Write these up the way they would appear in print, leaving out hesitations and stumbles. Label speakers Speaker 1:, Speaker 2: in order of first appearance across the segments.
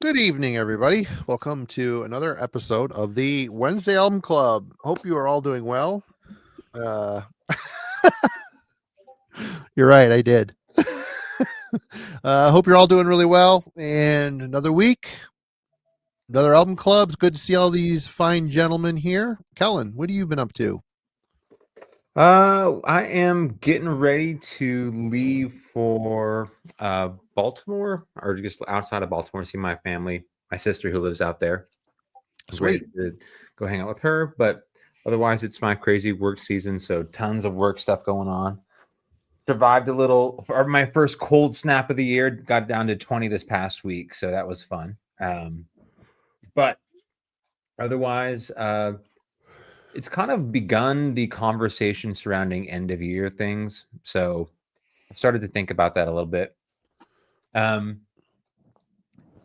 Speaker 1: Good evening, everybody. Welcome to another episode of the Wednesday Album Club. Hope you are all doing well. Uh, you're right, I did. Hope you're all doing really well. And another week, another album club. It's good to see all these fine gentlemen here. Kellen, what have you been up to?
Speaker 2: I am getting ready to leave for Baltimore, or just outside of Baltimore, see my family, my sister who lives out there. I'm ready
Speaker 1: Sweet.
Speaker 2: to go hang out with her, but otherwise it's my crazy work season, so tons of work stuff going on. Survived a little, or my first cold snap of the year, got down to 20 this past week, so that was fun. But otherwise, it's kind of begun the conversation surrounding end of year things. So I've started to think about that a little bit.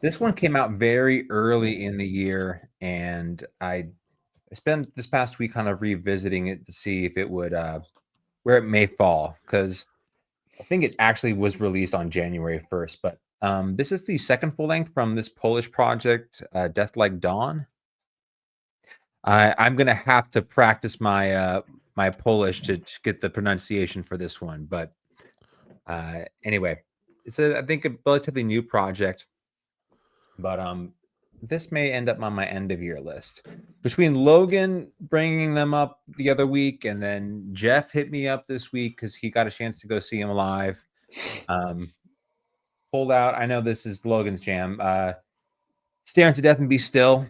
Speaker 2: This one came out very early in the year, and I spent this past week kind of revisiting it to see if it would where it may fall, because I think it actually was released on January 1st. But this is the second full length from this Polish project, Death Like Dawn. I'm gonna have to practice my my Polish to get the pronunciation for this one, but anyway, it's I think a relatively new project, but this may end up on my end of year list. Between Logan bringing them up the other week, and then Jeff hit me up this week because he got a chance to go see him live. Pulled out. I know this is Logan's jam. Staring to Death and Be Still.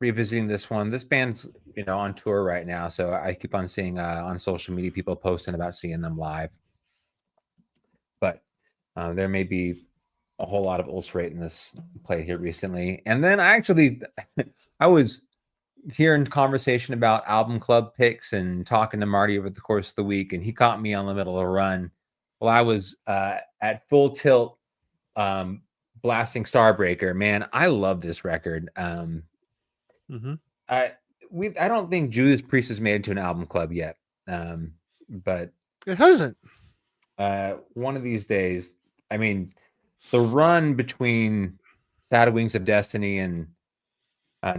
Speaker 2: Revisiting this one. This band's on tour right now, so I keep on seeing on social media people posting about seeing them live. But there may be a whole lot of Ulcerate in this play here recently. And then I was hearing conversation about album club picks and talking to Marty over the course of the week, and he caught me on the middle of a run while I was at full tilt blasting Starbreaker. Man, I love this record. I don't think Judas Priest has made it to an album club yet, but
Speaker 1: it hasn't.
Speaker 2: One of these days. I mean, the run between Sad Wings of Destiny and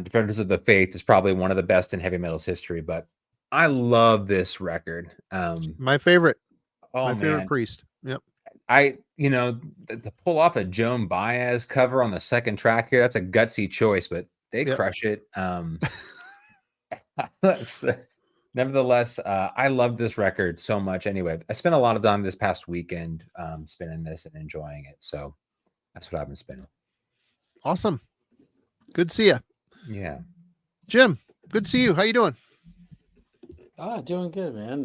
Speaker 2: Defenders of the Faith is probably one of the best in heavy metal's history. But I love this record.
Speaker 1: My favorite.
Speaker 2: My
Speaker 1: favorite Priest. Yep.
Speaker 2: To pull off a Joan Baez cover on the second track here, that's a gutsy choice, but they crush it. Nevertheless, I love this record so much. Anyway, I spent a lot of time this past weekend spinning this and enjoying it. So that's what I've been spinning.
Speaker 1: Awesome. Good to see you.
Speaker 2: Yeah.
Speaker 1: Jim, good to see you. How you doing?
Speaker 3: Doing good, man.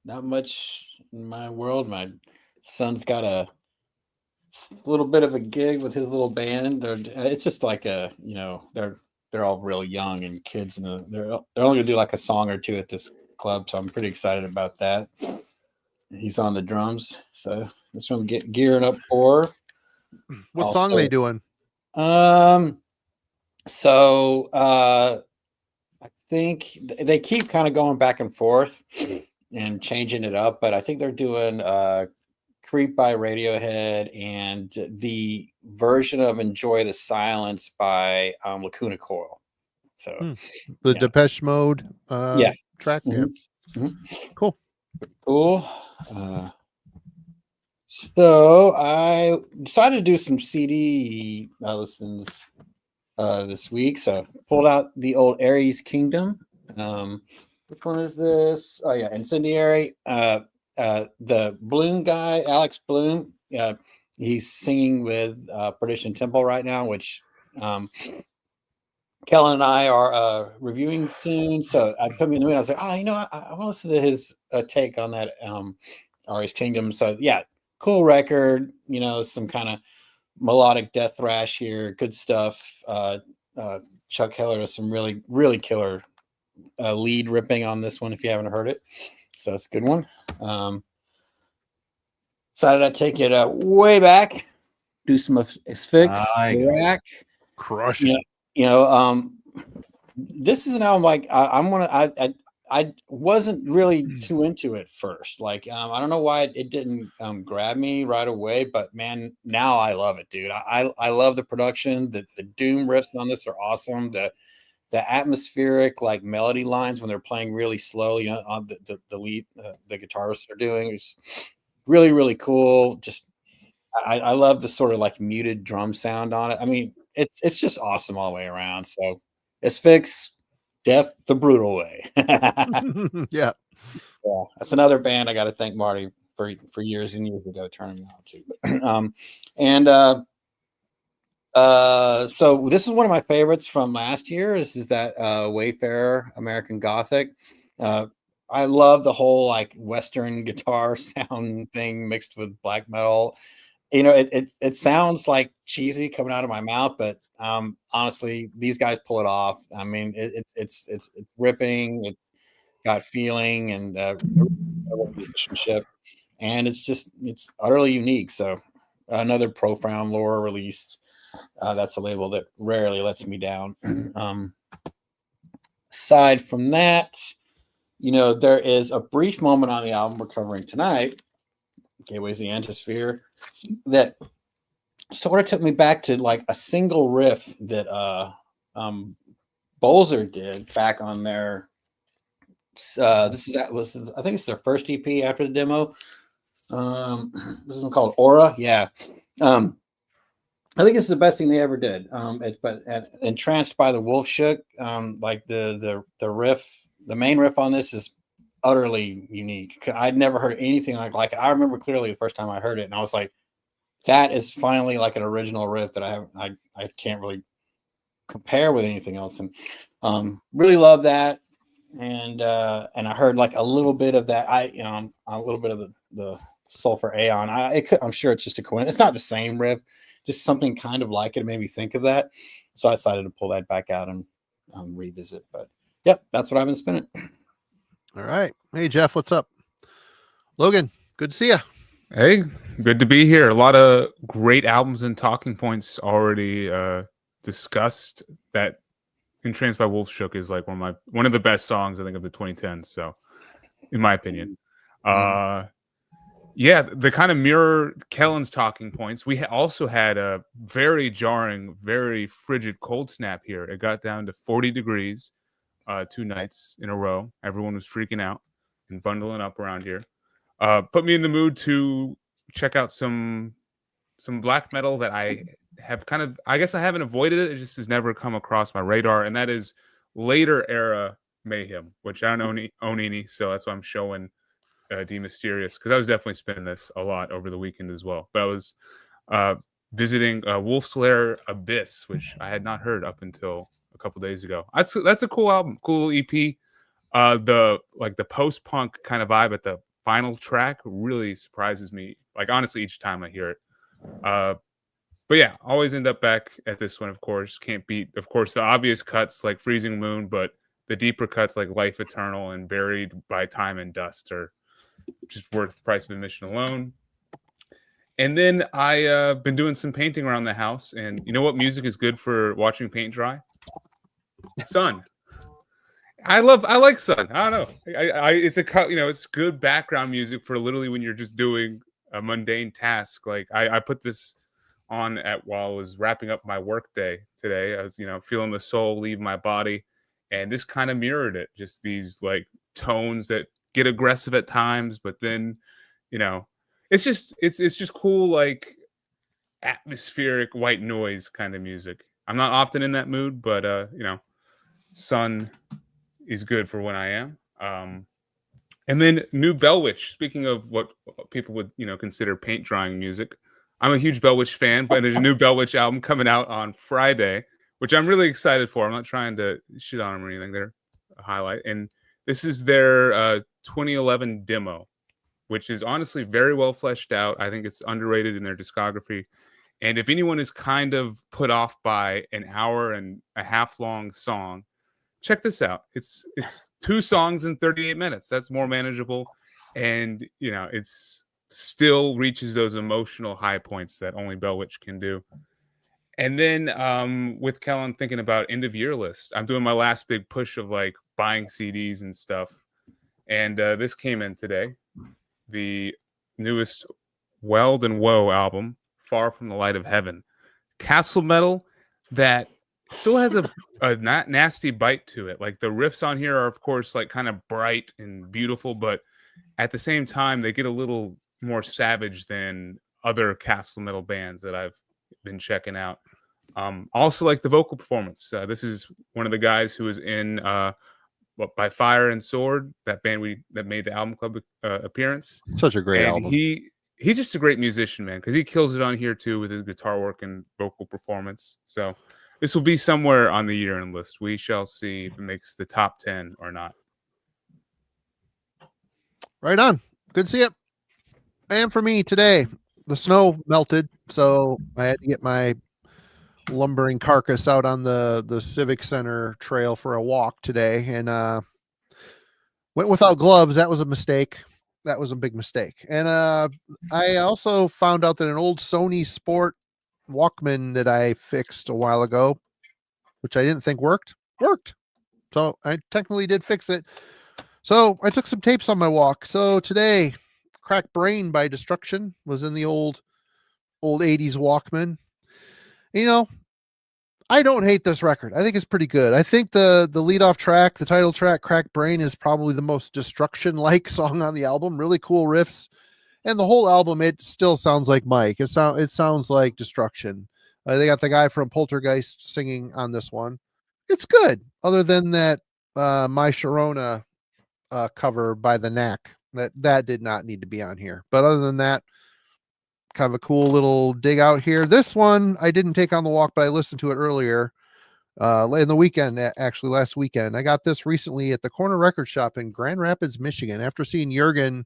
Speaker 3: Not much in my world. My son's got a little bit of a gig with his little band. It's just like they're all real young and kids, and they're only gonna do like a song or two at this club. So I'm pretty excited about that. He's on the drums, so that's what I'm gearing up for.
Speaker 1: What song are they doing?
Speaker 3: So I think they keep kind of going back and forth and changing it up, but I think they're doing Creep by Radiohead and the version of Enjoy the Silence by Lacuna Coil. So
Speaker 1: the Depeche Mode track.
Speaker 3: Mm-hmm.
Speaker 1: Cool.
Speaker 3: So I decided to do some CD listens this week. So pulled out the old Aries Kingdom. Which one is this? Oh yeah, Incendiary. The Bloom guy, Alex Bloom, he's singing with Perdition Temple right now, which Kellen and I are reviewing soon. So I put me in the mood. I was like, I want to listen to his take on that Aries Kingdom. So yeah, cool record. Some kind of melodic death thrash here. Good stuff. Chuck Heller does some really, really killer lead ripping on this one if you haven't heard it. So that's a good one. Decided I'd take it way back, do some Asphyx, rack,
Speaker 1: crush it.
Speaker 3: This is an album like I I wasn't really too into it first. Like, I don't know why it didn't grab me right away, but man, now I love it, dude. I love the production. The doom riffs on this are awesome. The atmospheric like melody lines when they're playing really slow, you know, on the lead the guitarists are doing is really really cool. Just I love the sort of like muted drum sound on it. I mean, it's just awesome all the way around. So it's Fix Death the Brutal Way.
Speaker 1: Yeah.
Speaker 3: Yeah, that's another band I got to thank Marty for years and years ago turning me on to. And so this is one of my favorites from last year. This is that Wayfarer American Gothic. I love the whole like Western guitar sound thing mixed with black metal. You know, it sounds like cheesy coming out of my mouth, but honestly, these guys pull it off. I mean, it's ripping. It's got feeling and musicianship, and it's utterly unique. So another Profound Lore release. That's a label that rarely lets me down. Aside from that, you know, there is a brief moment on the album we're covering tonight, Gateways the Antisphere, that sort of took me back to like a single riff that Bolzer did back on their I think it's their first EP after the demo. This is one called Aura. Yeah. I think it's the best thing they ever did. Entranced by the Wolf Shook, like the riff, the main riff on this is utterly unique. I'd never heard anything like it. I remember clearly the first time I heard it, and I was like, that is finally like an original riff that I can't really compare with anything else. And really love that. And I heard like a little bit of that. A little bit of the Sulphur Aeon. I'm sure it's just a coincidence. It's not the same riff, just something kind of like it made me think of that. So I decided to pull that back out and revisit. But yep, that's what I've been spinning.
Speaker 1: All right. Hey, Jeff, what's up? Logan, good to see you.
Speaker 4: Hey, good to be here. A lot of great albums and talking points already discussed. That Entranced by Wolf Shook is like one of the best songs I think of the 2010s. So, in my opinion, yeah, the kind of mirror Kellen's talking points. We also had a very jarring, very frigid cold snap here. It got down to 40 degrees 2 nights in a row. Everyone was freaking out and bundling up around here. Put me in the mood to check out some black metal that I have I guess I haven't avoided it. It just has never come across my radar. And that is later era Mayhem, which I don't own any. So that's why I'm showing D Mysterious, because I was definitely spinning this a lot over the weekend as well. But I was visiting Wolf's Lair Abyss, which I had not heard up until a couple days ago. That's a cool album, cool EP. The post punk kind of vibe at the final track really surprises me. Like honestly, each time I hear it. But yeah, always end up back at this one. Of course, can't beat. Of course, the obvious cuts like Freezing Moon, but the deeper cuts like Life Eternal and Buried by Time and Dust are just worth the price of admission alone. And then I been doing some painting around the house, and you know what music is good for watching paint dry? Sun. I like Sun. I don't know. It's good background music for literally when you're just doing a mundane task. Like I put this on while I was wrapping up my work day today. I was, feeling the soul leave my body, and this kind of mirrored it. Just these like tones that get aggressive at times, but then, it's just cool, like atmospheric white noise kind of music. I'm not often in that mood, but Sun is good for when I am. And then new Bellwitch. Speaking of what people would consider paint drying music, I'm a huge Bellwitch fan, but there's a new Bellwitch album coming out on Friday, which I'm really excited for. I'm not trying to shit on them or anything. They're a highlight, and this is their 2011 demo, which is honestly very well fleshed out. I think it's underrated in their discography. And if anyone is kind of put off by an hour and a half long song, check this out. It's 2 songs in 38 minutes. That's more manageable. And, it's still reaches those emotional high points that only Bellwitch can do. And then with Kellen thinking about end of year lists, I'm doing my last big push of like buying CDs and stuff. And this came in today, the newest Weld and Woe album, Far from the Light of Heaven. Castle metal that still has a not nasty bite to it. Like the riffs on here are, of course, like kind of bright and beautiful, but at the same time, they get a little more savage than other Castle metal bands that I've been checking out. Also, like the vocal performance. This is one of the guys who was in By Fire and Sword, that band that made the album club appearance.
Speaker 1: Such a great
Speaker 4: and
Speaker 1: album.
Speaker 4: He's just a great musician, man, because he kills it on here too with his guitar work and vocal performance. So this will be somewhere on the year-end list. We shall see if it makes the top 10 or not.
Speaker 1: Right on. Good to see it. And for me today, the snow melted, so I had to get my lumbering carcass out on the Civic Center trail for a walk today, and went without gloves. That was a mistake. That was a big mistake. And I also found out that an old Sony Sport Walkman that I fixed a while ago, which I didn't think worked. So I technically did fix it. So I took some tapes on my walk. So today, Crack Brain by Destruction was in the old 80s Walkman. You know, I don't hate this record. I think it's pretty good. I think the lead-off track, the title track, Crack Brain, is probably the most Destruction-like song on the album. Really cool riffs. And the whole album, it still sounds like Mike. It sounds like Destruction. They got the guy from Poltergeist singing on this one. It's good. Other than that My Sharona cover by the Knack. That did not need to be on here. But other than that, kind of a cool little dig out here. This one I didn't take on the walk, but I listened to it earlier in the weekend, actually last weekend. I got this recently at the Corner Record Shop in Grand Rapids, Michigan. After seeing Jurgen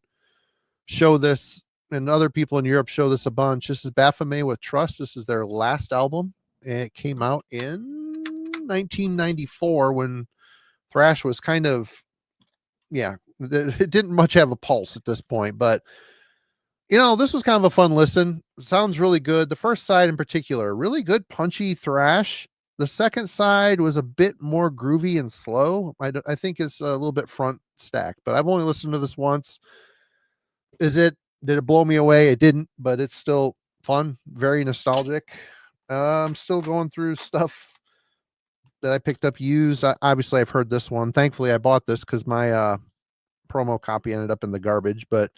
Speaker 1: show this and other people in Europe show this a bunch. This is Baphomet with Trust. This is their last album. And it came out in 1994 when thrash was kind of, it didn't much have a pulse at this point, but you know, this was kind of a fun listen. It sounds really good. The first side in particular, really good punchy thrash. The second side was a bit more groovy and slow. I think it's a little bit front stack, but I've only listened to this once. Did it blow me away? It didn't, but it's still fun, very nostalgic. I'm still going through stuff that I picked up used. Obviously, I've heard this one. Thankfully, I bought this because my promo copy ended up in the garbage, but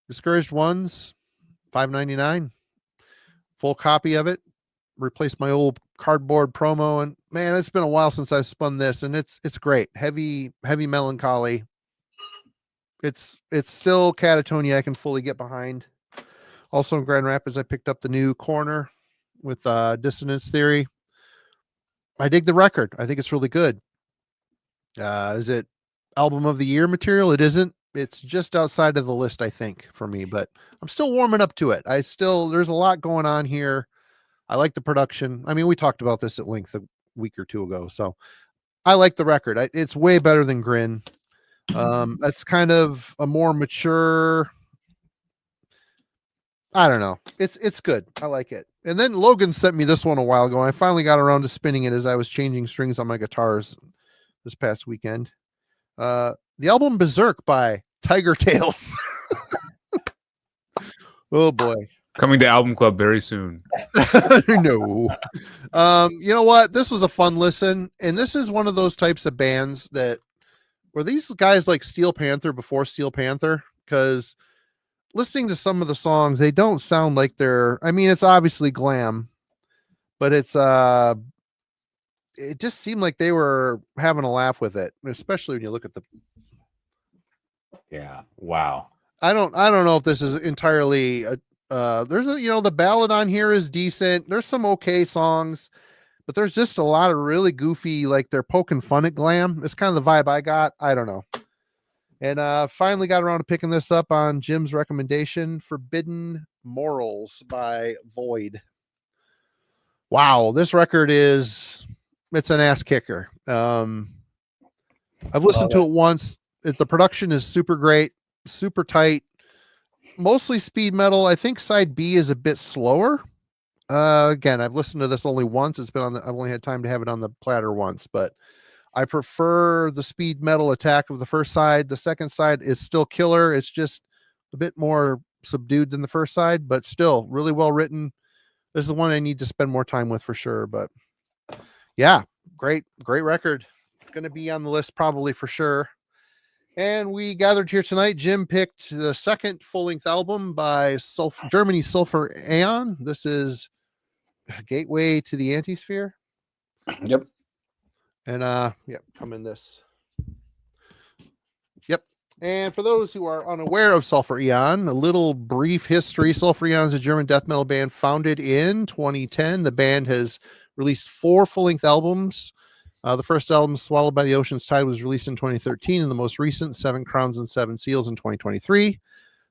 Speaker 1: Discouraged Ones, $5.99, full copy of it. Replaced my old cardboard promo, and man, it's been a while since I've spun this, and it's great. Heavy melancholy. It's still Catatonia I can fully get behind. Also in Grand Rapids, I picked up the new Corner with Dissonance Theory. I dig the record. I think it's really good. Is it album of the year material? It isn't. It's just outside of the list, I think, for me, but I'm still warming up to it. There's a lot going on here. I like the production. I mean, we talked about this at length a week or two ago, so I like the record. It's way better than Grin. That's kind of a more mature, I don't know. It's good. I like it. And then Logan sent me this one a while ago, and I finally got around to spinning it as I was changing strings on my guitars this past weekend. The album Berserk by Tiger Tails. Oh boy.
Speaker 4: Coming to Album Club very soon.
Speaker 1: No. You know what? This was a fun listen. And this is one of those types of bands that were these guys like Steel Panther before Steel Panther, because listening to some of the songs, they don't sound like it's obviously glam, but it just seemed like they were having a laugh with it, especially when you look at the.
Speaker 2: Yeah. Wow.
Speaker 1: I don't know if this is entirely there's the ballad on here is decent. There's some okay songs, but there's just a lot of really goofy, like they're poking fun at glam. It's kind of the vibe I got. I don't know. And finally got around to picking this up on Jim's recommendation, Forbidden Morals by Void. Wow, this record it's an ass kicker. I've listened to it once. The production is super great, super tight, mostly speed metal. I think side B is a bit slower. Again, I've listened to this only once. It's been on I've only had time to have it on the platter once, but I prefer the speed metal attack of the first side. The second side is still killer. It's just a bit more subdued than the first side, but still really well written. This is one I need to spend more time with for sure. But yeah, great record. Going to be on the list probably for sure. And we gathered here tonight. Jim picked the second full-length album by Germany's Sulphur Aeon. This is Gateway to the Antisphere.
Speaker 3: Yep.
Speaker 1: And come in this. Yep. And for those who are unaware of Sulphur Aeon, a little brief history. Sulphur Aeon is a German death metal band founded in 2010. The band has released 4 full-length albums. The first album, Swallowed by the Ocean's Tide, was released in 2013, and the most recent, 7 Crowns and 7 Seals, in 2023.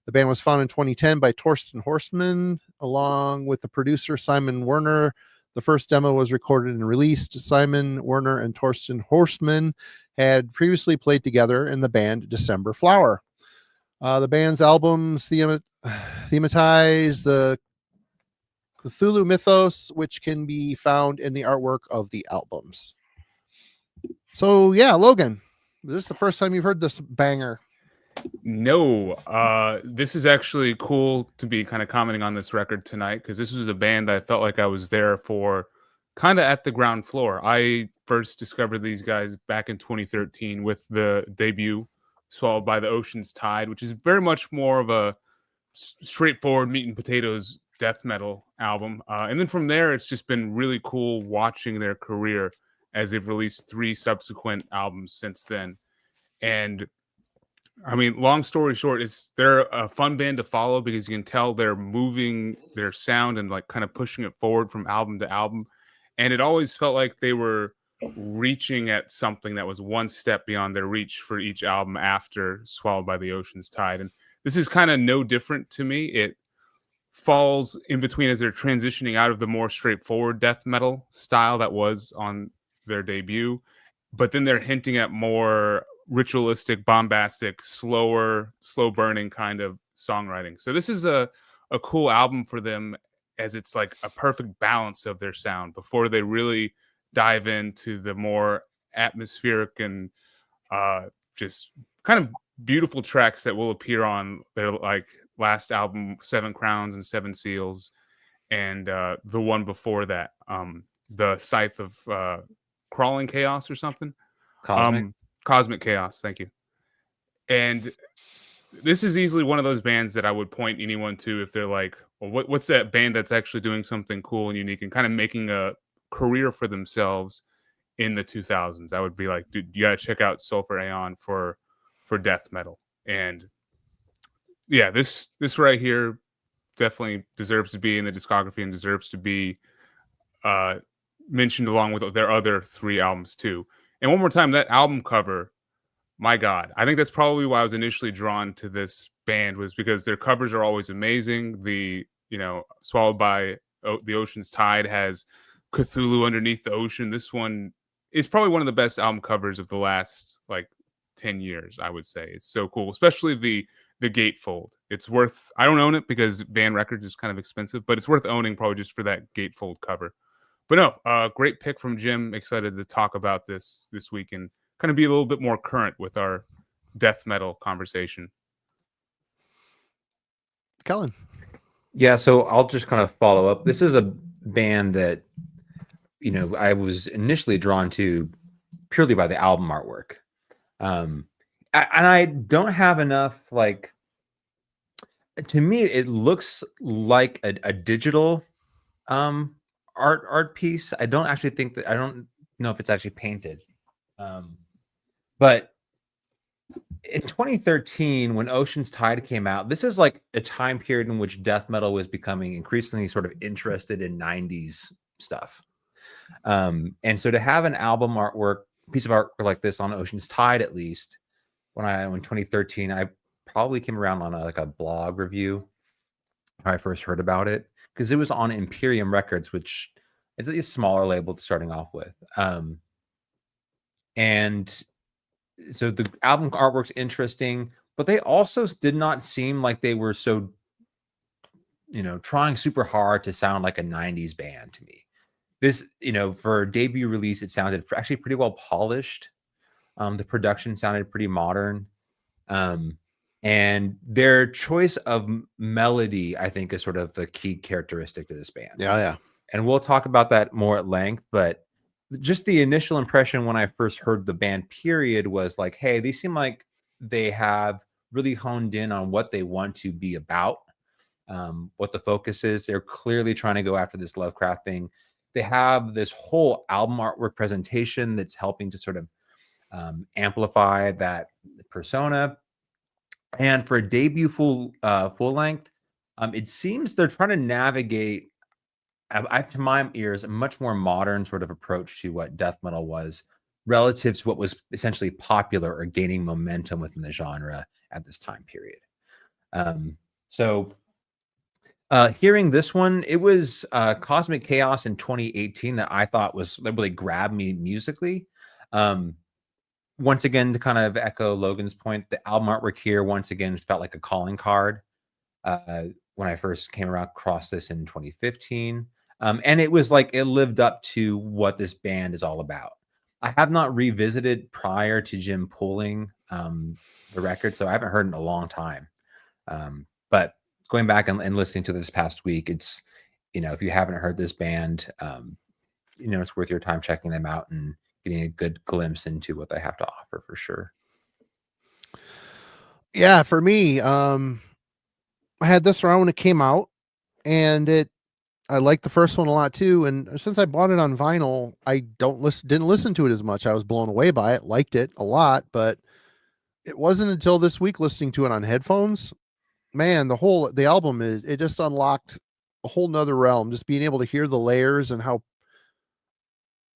Speaker 1: The band was founded in 2010 by Torsten Horstmann, along with the producer Simon Werner. The first demo was recorded and released. Simon Werner and Torsten Horstmann had previously played together in the band December Flower. The band's albums thematize the Cthulhu mythos, which can be found in the artwork of the albums. So yeah, Logan, is this the first time you've heard this banger?
Speaker 4: No, this is actually cool to be kind of commenting on this record tonight, because this was a band that I felt like I was there for, kind of at the ground floor. I first discovered these guys back in 2013 with the debut Swallowed by the Ocean's Tide, which is very much more of a straightforward meat and potatoes death metal album. And then from there, it's just been really cool watching their career as they've released 3 subsequent albums since then. And I mean, long story short, they're a fun band to follow because you can tell they're moving their sound and like kind of pushing it forward from album to album. And it always felt like they were reaching at something that was one step beyond their reach for each album after Swallowed by the Ocean's Tide. And this is kind of no different to me. It falls in between as they're transitioning out of the more straightforward death metal style that was on their debut, but then they're hinting at more ritualistic, bombastic, slow burning kind of songwriting. So this is a cool album for them, as it's like a perfect balance of their sound before they really dive into the more atmospheric and just kind of beautiful tracks that will appear on their like last album, 7 Crowns and 7 Seals, and the one before that, the Scythe of Crawling Chaos or something. Cosmic Chaos, thank you. And this is easily one of those bands that I would point anyone to if they're like, well, what's that band that's actually doing something cool and unique and kind of making a career for themselves in the 2000s. I would be like, dude, you gotta check out Sulphur Aeon for death metal. And yeah, this right here definitely deserves to be in the discography and deserves to be mentioned along with their other 3 albums too. And one more time, that album cover, my God, I think that's probably why I was initially drawn to this band, was because their covers are always amazing. The, Swallowed by the Ocean's Tide has Cthulhu underneath the ocean. This one is probably one of the best album covers of the last like 10 years, I would say. It's so cool, especially the gatefold. It's worth, I don't own it because Van Records is kind of expensive, but it's worth owning probably just for that gatefold cover. But no, great pick from Jim. Excited to talk about this week and kind of be a little bit more current with our death metal conversation.
Speaker 1: Kellen.
Speaker 2: Yeah, so I'll just kind of follow up. This is a band that, I was initially drawn to purely by the album artwork. And I don't have enough, like, to me, it looks like a digital art piece. I don't actually think that, I don't know if it's actually painted. But in 2013, when Ocean's Tide came out, this is like a time period in which death metal was becoming increasingly sort of interested in 90s stuff. And so to have an album piece of art like this on Ocean's Tide, at least when 2013, I probably came around on a blog review when I first heard about it, because it was on Imperium Records, which is a smaller label starting off with. And so the album artwork's interesting, but they also did not seem like they were so trying super hard to sound like a 90s band to me. This, for a debut release, it sounded actually pretty well polished. The production sounded pretty modern. And their choice of melody, I think, is sort of the key characteristic to this band.
Speaker 1: Yeah.
Speaker 2: And we'll talk about that more at length, but just the initial impression when I first heard the band period was like, hey, they seem like they have really honed in on what they want to be about, what the focus is. They're clearly trying to go after this Lovecraft thing. They have this whole album artwork presentation that's helping to sort of amplify that persona. And for a debut full length, it seems they're trying to navigate, to my ears, a much more modern sort of approach to what death metal was relative to what was essentially popular or gaining momentum within the genre at this time period. So hearing this one, it was Cosmic Chaos in 2018 that I thought that really grabbed me musically. Once again, to kind of echo Logan's point, the album artwork here once again felt like a calling card when I first came across this in 2015. And it was like it lived up to what this band is all about. I have not revisited prior to Jim pulling the record, so I haven't heard it in a long time. But going back and listening to this past week, it's, if you haven't heard this band, it's worth your time checking them out and getting a good glimpse into what they have to offer for sure.
Speaker 1: Yeah, for me, I had this around when it came out, and I liked the first one a lot too. And since I bought it on vinyl, I didn't listen to it as much. I was blown away by it, liked it a lot, but it wasn't until this week listening to it on headphones, man, the album it just unlocked a whole nother realm. Just being able to hear the layers and how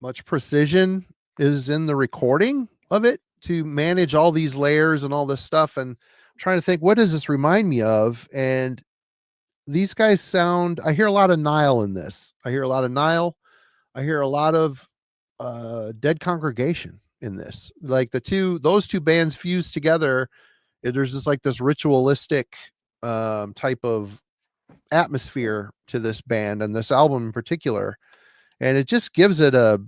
Speaker 1: much precision is in the recording of it to manage all these layers and all this stuff. And I'm trying to think, what does this remind me of? And these guys I hear a lot of Nile in this. I hear a lot of Nile. I hear a lot of Dead Congregation in this. Like those two bands fused together. There's just like this ritualistic type of atmosphere to this band and this album in particular. And it just gives it a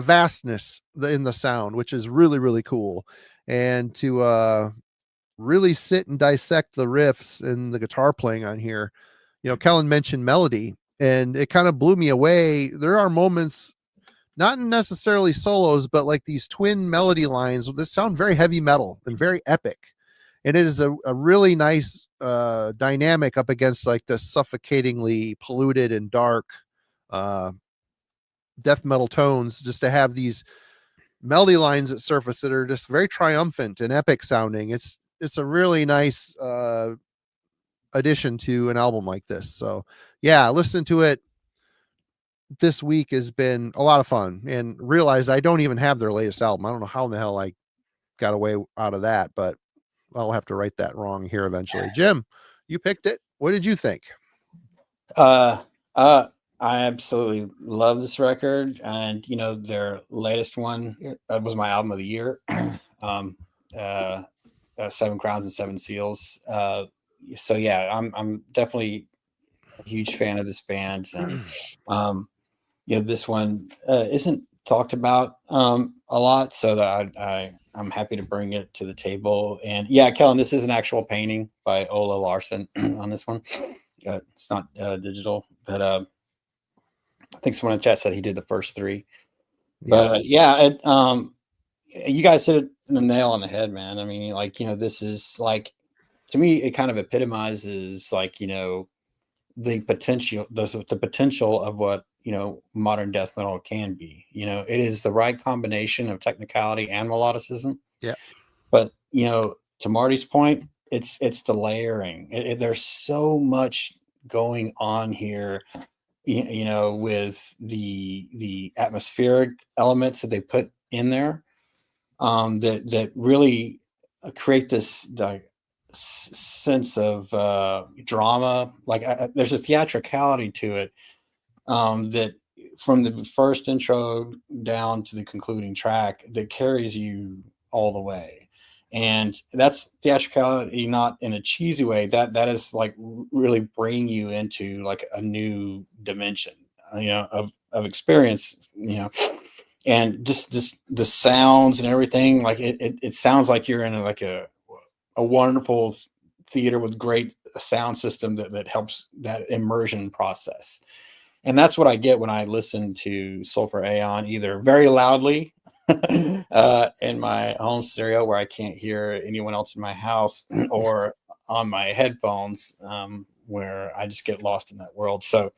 Speaker 1: vastness in the sound, which is really, really cool. And to really sit and dissect the riffs and the guitar playing on here, Kellen mentioned melody, and it kind of blew me away. There are moments, not necessarily solos, but like these twin melody lines that sound very heavy metal and very epic. And it is a really nice dynamic up against like the suffocatingly polluted and dark death metal tones, just to have these melody lines that surface that are just very triumphant and epic sounding. It's a really nice addition to an album like this. So yeah, listening to it this week has been a lot of fun, and realized I don't even have their latest album. I don't know how in the hell I got away out of that, but I'll have to right that wrong here eventually. Jim, you picked it. What did you think?
Speaker 3: I absolutely love this record, and their latest one was my album of the year. 7 Crowns and 7 Seals. So yeah, I'm definitely a huge fan of this band, and this one isn't talked about a lot, so that I'm happy to bring it to the table. And yeah, Kellen, this is an actual painting by Ola Larson on this one. It's not digital, but I think someone in the chat said he did the first 3. But you guys hit the nail on the head, man. I mean, this is like, to me, it kind of epitomizes the potential, the potential of what modern death metal can be. It is the right combination of technicality and melodicism.
Speaker 1: Yeah.
Speaker 3: But to Marty's point, it's the layering. There's so much going on here. With the atmospheric elements that they put in there, that really create this sense of drama. There's a theatricality to it, that from the first intro down to the concluding track that carries you all the way. And that's theatricality, not in a cheesy way. That is like really bringing you into like a new dimension, of experience, and just the sounds and everything. Like it sounds like you're in a wonderful theater with great sound system that helps that immersion process. And that's what I get when I listen to Sulphur Aeon, either very loudly in my home stereo where I can't hear anyone else in my house, or on my headphones, where I just get lost in that world. So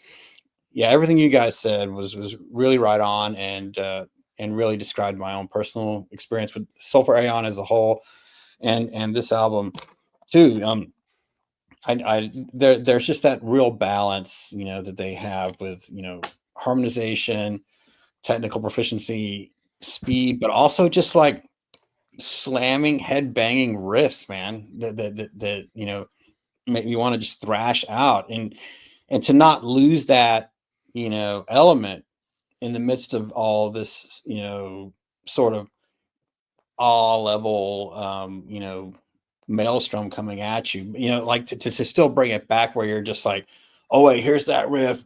Speaker 3: yeah, everything you guys said was really right on, and really described my own personal experience with Sulphur Aeon as a whole, and this album too. There's just that real balance, that they have with, harmonization, technical proficiency, speed, but also just like slamming, head banging riffs, man, that make you want to just thrash out, and to not lose that, element in the midst of all this, sort of all level, maelstrom coming at you, like to still bring it back where you're just like, oh wait, here's that riff.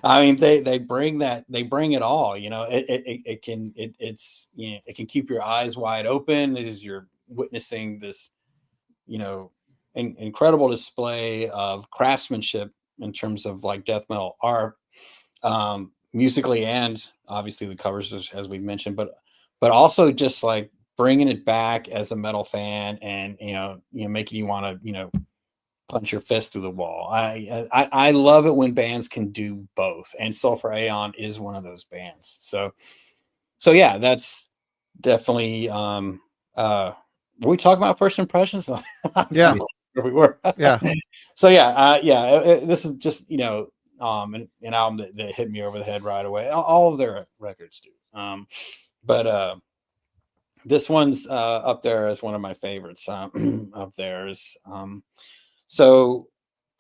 Speaker 3: I mean, they bring it all, it can keep your eyes wide open as you're witnessing this, incredible display of craftsmanship in terms of like death metal art, musically, and obviously the covers, as we mentioned, but also just like bringing it back as a metal fan, and making you want to punch your fist through the wall. I love it when bands can do both, and Sulphur Aeon is one of those bands. So yeah, that's definitely were we talking about first impressions?
Speaker 1: Yeah.
Speaker 3: We were.
Speaker 1: Yeah.
Speaker 3: So yeah, this is just an album that hit me over the head right away. All of their records do, but this one's up there as one of my favorites of theirs. So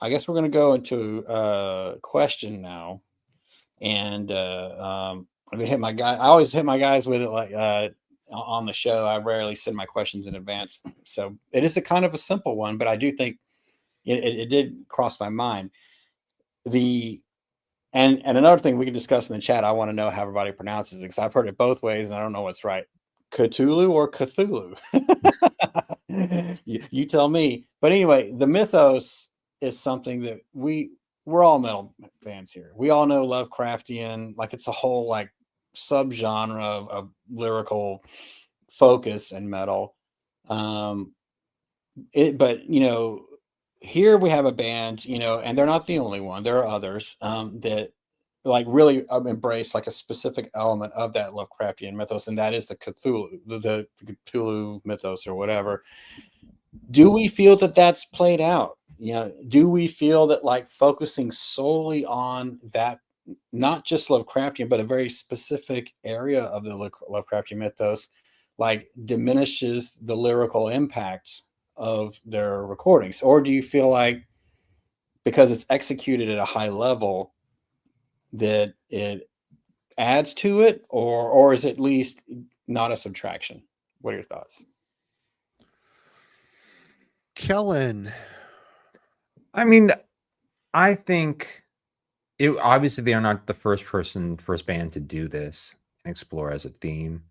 Speaker 3: I guess we're going to go into a question now, and I'm going to hit my guy. I always hit my guys with it like on the show. I rarely send my questions in advance, so it is a kind of a simple one, but I do think it did cross my mind. And another thing we can discuss in the chat, I want to know how everybody pronounces it, because I've heard it both ways and I don't know what's right. Cthulhu or Cthulhu? you tell me. But anyway, the mythos is something that we're all metal fans here. We all know Lovecraftian, like it's a whole like subgenre of lyrical focus and metal. But here we have a band, and they're not the only one. There are others that like really embrace like a specific element of that Lovecraftian mythos, and that is the Cthulhu, the Cthulhu mythos or whatever. Do we feel that that's played out? Do we feel that like focusing solely on that, not just Lovecraftian, but a very specific area of the Lovecraftian mythos, like diminishes the lyrical impact of their recordings? Or do you feel like because it's executed at a high level that it adds to it, or is it at least not a subtraction? What are your thoughts?
Speaker 1: Kellen.
Speaker 2: I mean, I think obviously they are not the first band to do this and explore as a theme.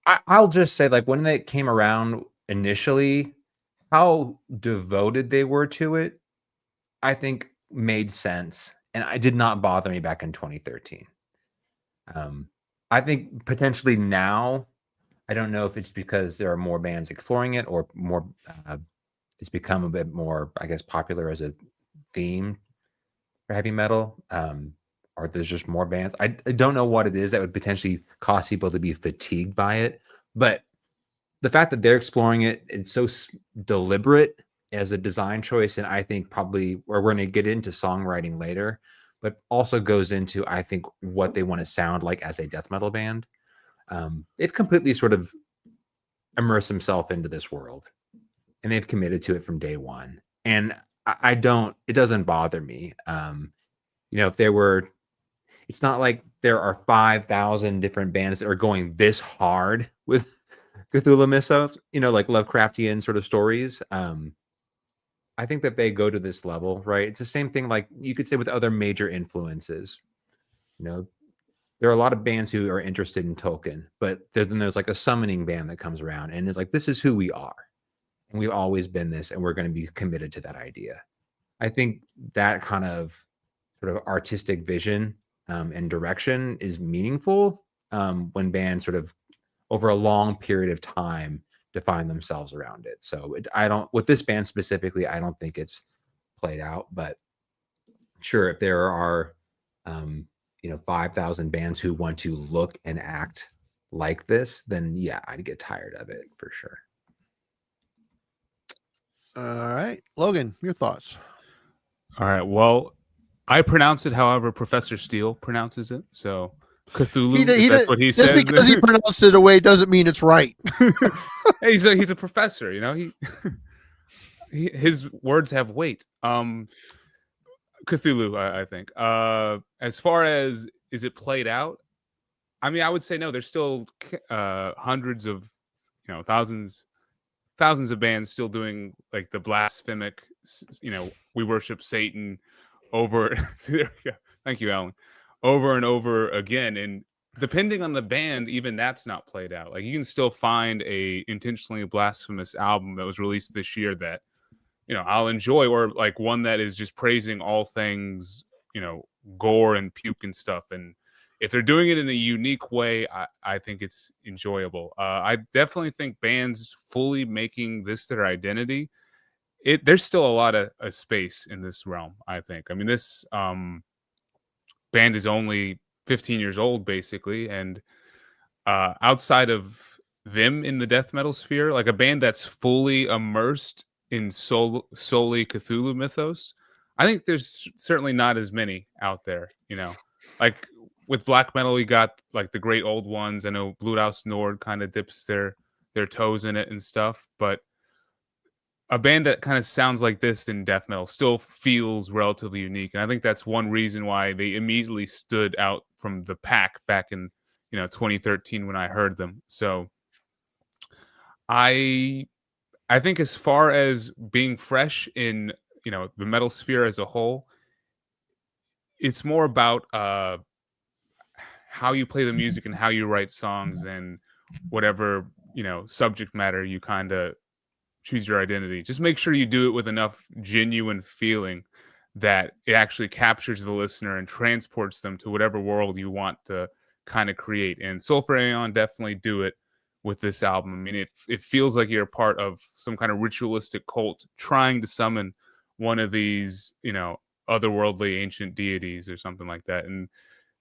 Speaker 2: I'll just say, like, when they came around initially, how devoted they were to it, I think made sense. And it did not bother me back in 2013. I think potentially now, I don't know if it's because there are more bands exploring it, or more, it's become a bit more, I guess, popular as a theme for heavy metal, or there's just more bands. I don't know what it is that would potentially cause people to be fatigued by it, but the fact that they're exploring it, it's so deliberate as a design choice, and I think probably we're going to get into songwriting later, but also goes into, I think, what they want to sound like as a death metal band. They've completely sort of immersed themselves into this world, and they've committed to it from day one. And it doesn't bother me. If it's not like there are 5,000 different bands that are going this hard with Cthulhu mythos, like Lovecraftian sort of stories. I think that they go to this level, right? It's the same thing like you could say with other major influences. There are a lot of bands who are interested in Tolkien, but then there's like a summoning band that comes around and it's like, this is who we are. And we've always been this, and we're going to be committed to that idea. I think that kind of sort of artistic vision and direction is meaningful when bands sort of over a long period of time define themselves around it. So with this band specifically, I don't think it's played out, but sure, if there are 5,000 bands who want to look and act like this, then yeah, I'd get tired of it for sure.
Speaker 1: All right, Logan, your thoughts.
Speaker 4: All right. Well, I pronounce it however Professor Steele pronounces it. So Cthulhu, that's what he says.
Speaker 1: Just because he pronounced it away doesn't mean it's right.
Speaker 4: Hey, he's a professor, his words have weight. Cthulhu, I think. As far as is it played out? I mean, I would say no. There's still hundreds of, thousands of bands still doing like the blasphemic, we worship Satan over. There we go. Thank you, Alan. Over and over again, and depending on the band, even that's not played out. Like you can still find a intentionally blasphemous album that was released this year that I'll enjoy, or like one that is just praising all things, gore and puke and stuff. And if they're doing it in a unique way, I think it's enjoyable. I definitely think bands fully making this their identity, there's still a lot of space in this realm, I think. I mean, this band is only 15 years old, basically. And outside of them in the death metal sphere, like a band that's fully immersed in solely Cthulhu mythos, I think there's certainly not as many out there, like with black metal, we got like the great old ones. I know Bluthaus Nord kind of dips their toes in it and stuff, but a band that kind of sounds like this in death metal still feels relatively unique. And I think that's one reason why they immediately stood out from the pack back in, 2013 when I heard them. So I think as far as being fresh in, the metal sphere as a whole, it's more about how you play the music and how you write songs and whatever, subject matter you kind of choose your identity. Just make sure you do it with enough genuine feeling that it actually captures the listener and transports them to whatever world you want to kind of create. And Sulphur Aeon definitely do it with this album. I mean, it feels like you're a part of some kind of ritualistic cult trying to summon one of these, otherworldly ancient deities or something like that. And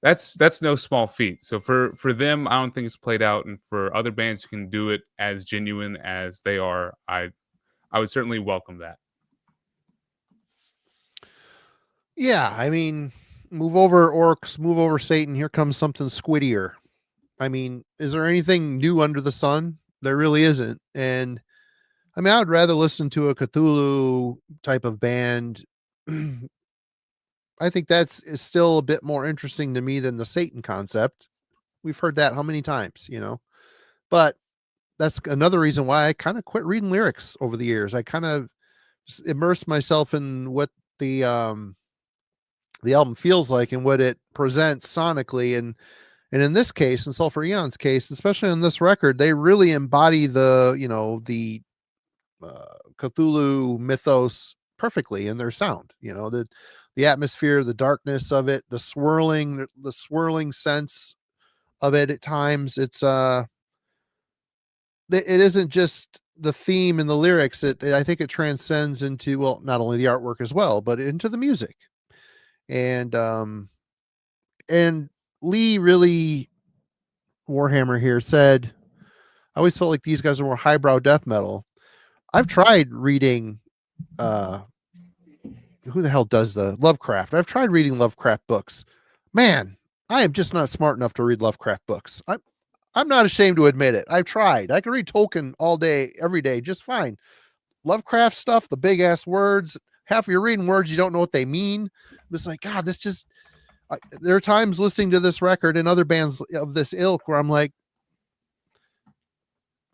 Speaker 4: that's no small feat. So for them, I don't think it's played out. And for other bands who can do it as genuine as they are, I would certainly welcome that.
Speaker 1: Yeah, I mean, move over orcs, move over Satan. Here comes something squiddier. I mean, is there anything new under the sun? There really isn't. And I mean, I would rather listen to a Cthulhu type of band. I think is still a bit more interesting to me than the Satan concept. We've heard that how many times, but that's another reason why I kind of quit reading lyrics over the years. I kind of immersed myself in what the album feels like and what it presents sonically. And in this case, in Sulphur Aeon's case, especially on this record, they really embody the Cthulhu mythos perfectly in their sound. The atmosphere, the darkness of it, the swirling sense of it at times. It isn't just the theme and the lyrics. I think it transcends into, well, not only the artwork as well, but into the music. And Lee really, Warhammer here, said, I always felt like these guys are more highbrow death metal. I've tried reading who the hell does the Lovecraft? I've tried reading Lovecraft books. Man, I am just not smart enough to read Lovecraft books. I'm not ashamed to admit it. I've tried. I can read Tolkien all day, every day, just fine. Lovecraft stuff, the big ass words, half of your reading words, you don't know what they mean. It's like, God, there are times listening to this record and other bands of this ilk where I'm like,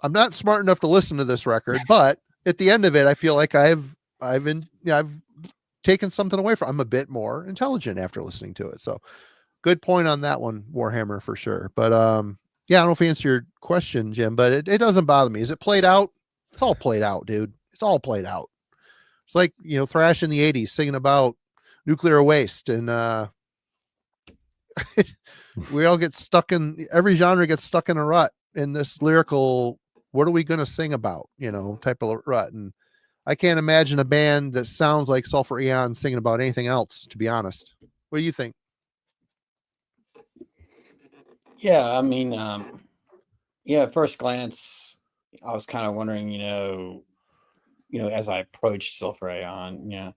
Speaker 1: I'm not smart enough to listen to this record, but at the end of it, I feel like I've taken something away from. I'm a bit more intelligent after listening to it. So good point on that one, Warhammer, for sure. But yeah, I don't know if I answered your question, Jim, but it doesn't bother me. Is it played out? It's all played out, dude. It's all played out. It's like, thrash in the 80s singing about nuclear waste, and we all get stuck in, every genre gets stuck in a rut in this lyrical, what are we going to sing about, type of rut. And I can't imagine a band that sounds like Sulphur Aeon singing about anything else, to be honest. What do you think?
Speaker 3: Yeah, I mean, at first glance, I was kind of wondering, as I approached Sulphur Aeon,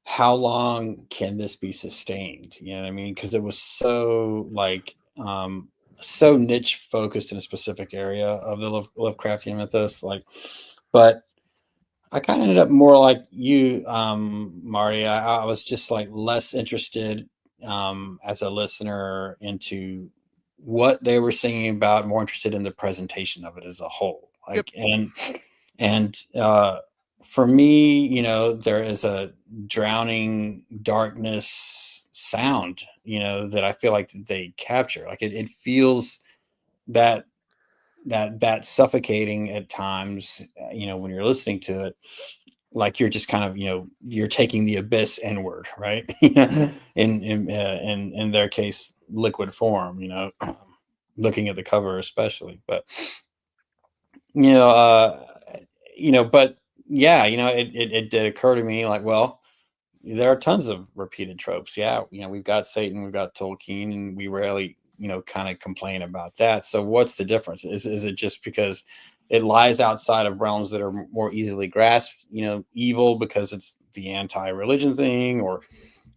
Speaker 3: how long can this be sustained? You know what I mean? Because it was so so niche focused in a specific area of the Lovecraftian mythos. But I kind of ended up more like you, Marty. I was just like less interested as a listener into what they were singing about, more interested in the presentation of it as a whole. And for me, there is a drowning darkness sound, that I feel like they capture. Like it feels that suffocating at times, when you're listening to it, like you're just kind of, you're taking the abyss inward, right? in their case, liquid form, looking at the cover especially. But but yeah, it did occur to me like, well, there are tons of repeated tropes. Yeah, we've got Satan, we've got Tolkien, and we rarely, kind of complain about that. So what's the difference? Is it just because it lies outside of realms that are more easily grasped, evil because it's the anti-religion thing, or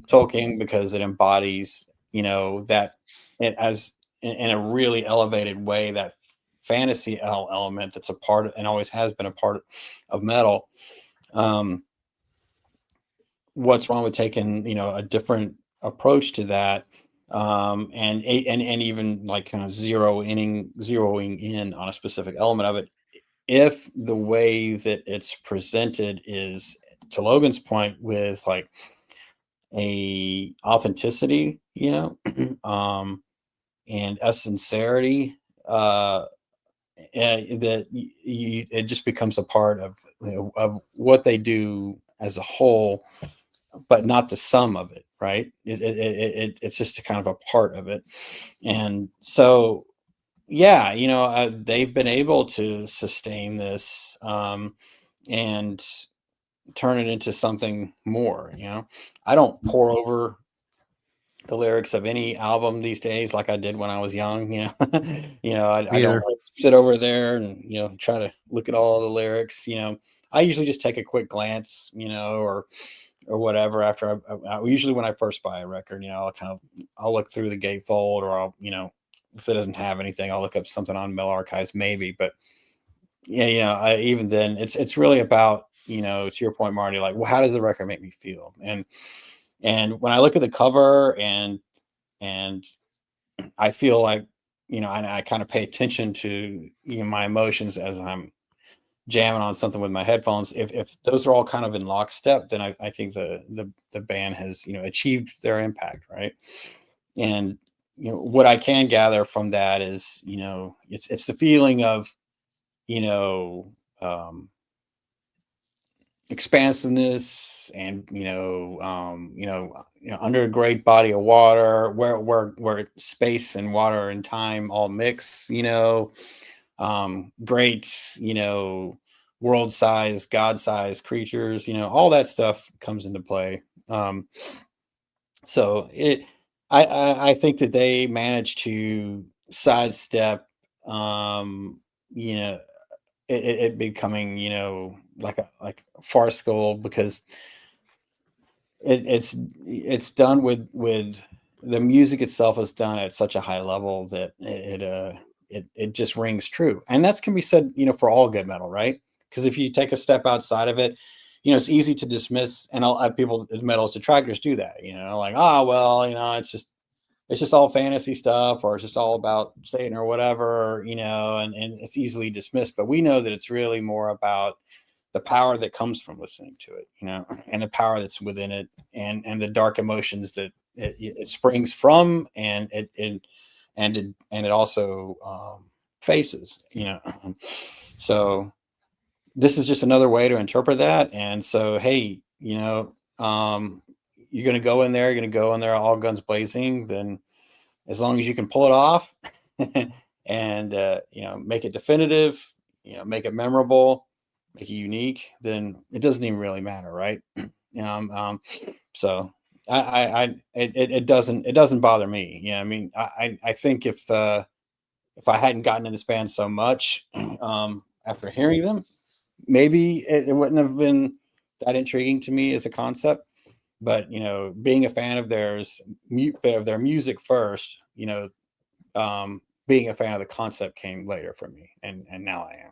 Speaker 3: Tolkien because it embodies, that it as in a really elevated way, that fantasy element that's a part of, and always has been a part of metal. What's wrong with taking, a different approach to that? And even like kind of zeroing in on a specific element of it, if the way that it's presented is, to Logan's point, with like a authenticity, and a sincerity, that it just becomes a part of, of what they do as a whole, but not the sum of it, right? It's just a kind of a part of it. And so, yeah, they've been able to sustain this, and turn it into something more. I don't pour over the lyrics of any album these days like I did when I was young. I don't like sit over there and try to look at all the lyrics. I usually just take a quick glance, or whatever after I usually, when I first buy a record, I'll look through the gatefold, or I'll, if it doesn't have anything, I'll look up something on Metal Archives maybe. But yeah, even then, it's really about, to your point, Marty, like, well, how does the record make me feel? And when I look at the cover and I feel like, and I kind of pay attention to my emotions as I'm jamming on something with my headphones. If those are all kind of in lockstep, then I think the band has, achieved their impact, right? And what I can gather from that is, it's the feeling of, expansiveness, and under a great body of water, where space and water and time all mix, great, world size, God size creatures, all that stuff comes into play. So I think that they managed to sidestep, it becoming, like farcical, because it's done with the music itself is done at such a high level that it just rings true. And that can be said, for all good metal, right? Because if you take a step outside of it, it's easy to dismiss, and people, metal's detractors do that, like, well, it's just it's just all fantasy stuff, or it's just all about Satan or whatever, and it's easily dismissed. But we know that it's really more about the power that comes from listening to it, and the power that's within it, and the dark emotions that it springs from, and it also faces, So this is just another way to interpret that. And so, hey, you're going to go in there, all guns blazing, then as long as you can pull it off and, make it definitive, make it memorable, make it unique, then it doesn't even really matter. Right. So it doesn't bother me. I mean, I think if I hadn't gotten in this band so much, after hearing them, maybe it wouldn't have been that intriguing to me as a concept. But being a fan of their music first, being a fan of the concept came later for me, and now I am.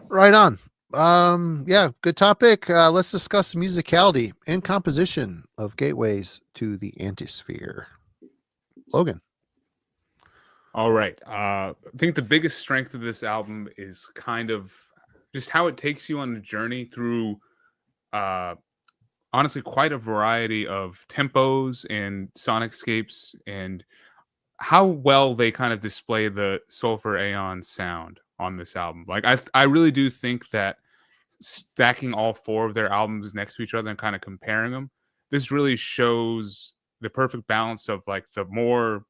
Speaker 1: Right on. Yeah, good topic. Let's discuss the musicality and composition of Gateways to the Antisphere. Logan.
Speaker 4: All right. I think the biggest strength of this album is kind of just how it takes you on a journey through honestly quite a variety of tempos and sonicscapes, and how well they kind of display the Sulphur Aeon sound on this album. Like I really do think that stacking all four of their albums next to each other and kind of comparing them, this really shows the perfect balance of like the more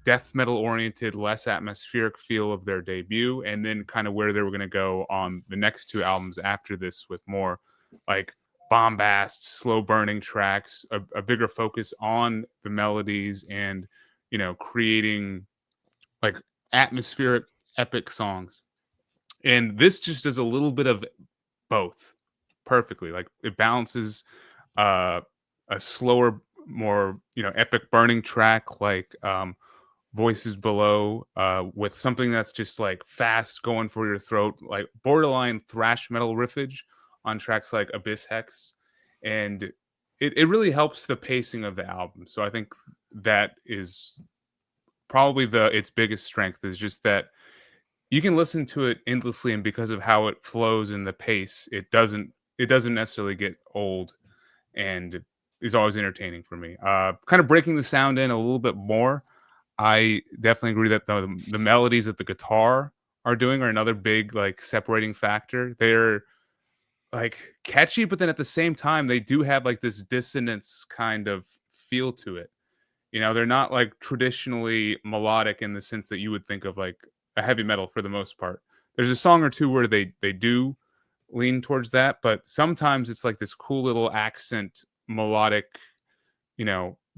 Speaker 4: death metal oriented, less atmospheric feel of their debut, and then kind of where they were going to go on the next two albums after this, with more like bombast, slow burning tracks, a bigger focus on the melodies, and creating like atmospheric epic songs. And this just does a little bit of both perfectly. Like it balances a slower, more epic burning track like Voices Below with something that's just like fast going for your throat, like borderline thrash metal riffage on tracks like Abyss Hex. And it really helps the pacing of the album. So I think that is probably its biggest strength, is just that you can listen to it endlessly, and because of how it flows in the pace, it doesn't necessarily get old, and is always entertaining for me. Kind of breaking the sound in a little bit more, I definitely agree that the melodies that the guitar are doing are another big like separating factor. They're like catchy, but then at the same time they do have like this dissonance kind of feel to it. They're not like traditionally melodic in the sense that you would think of like a heavy metal for the most part. There's a song or two where they do lean towards that, but sometimes it's like this cool little accent melodic,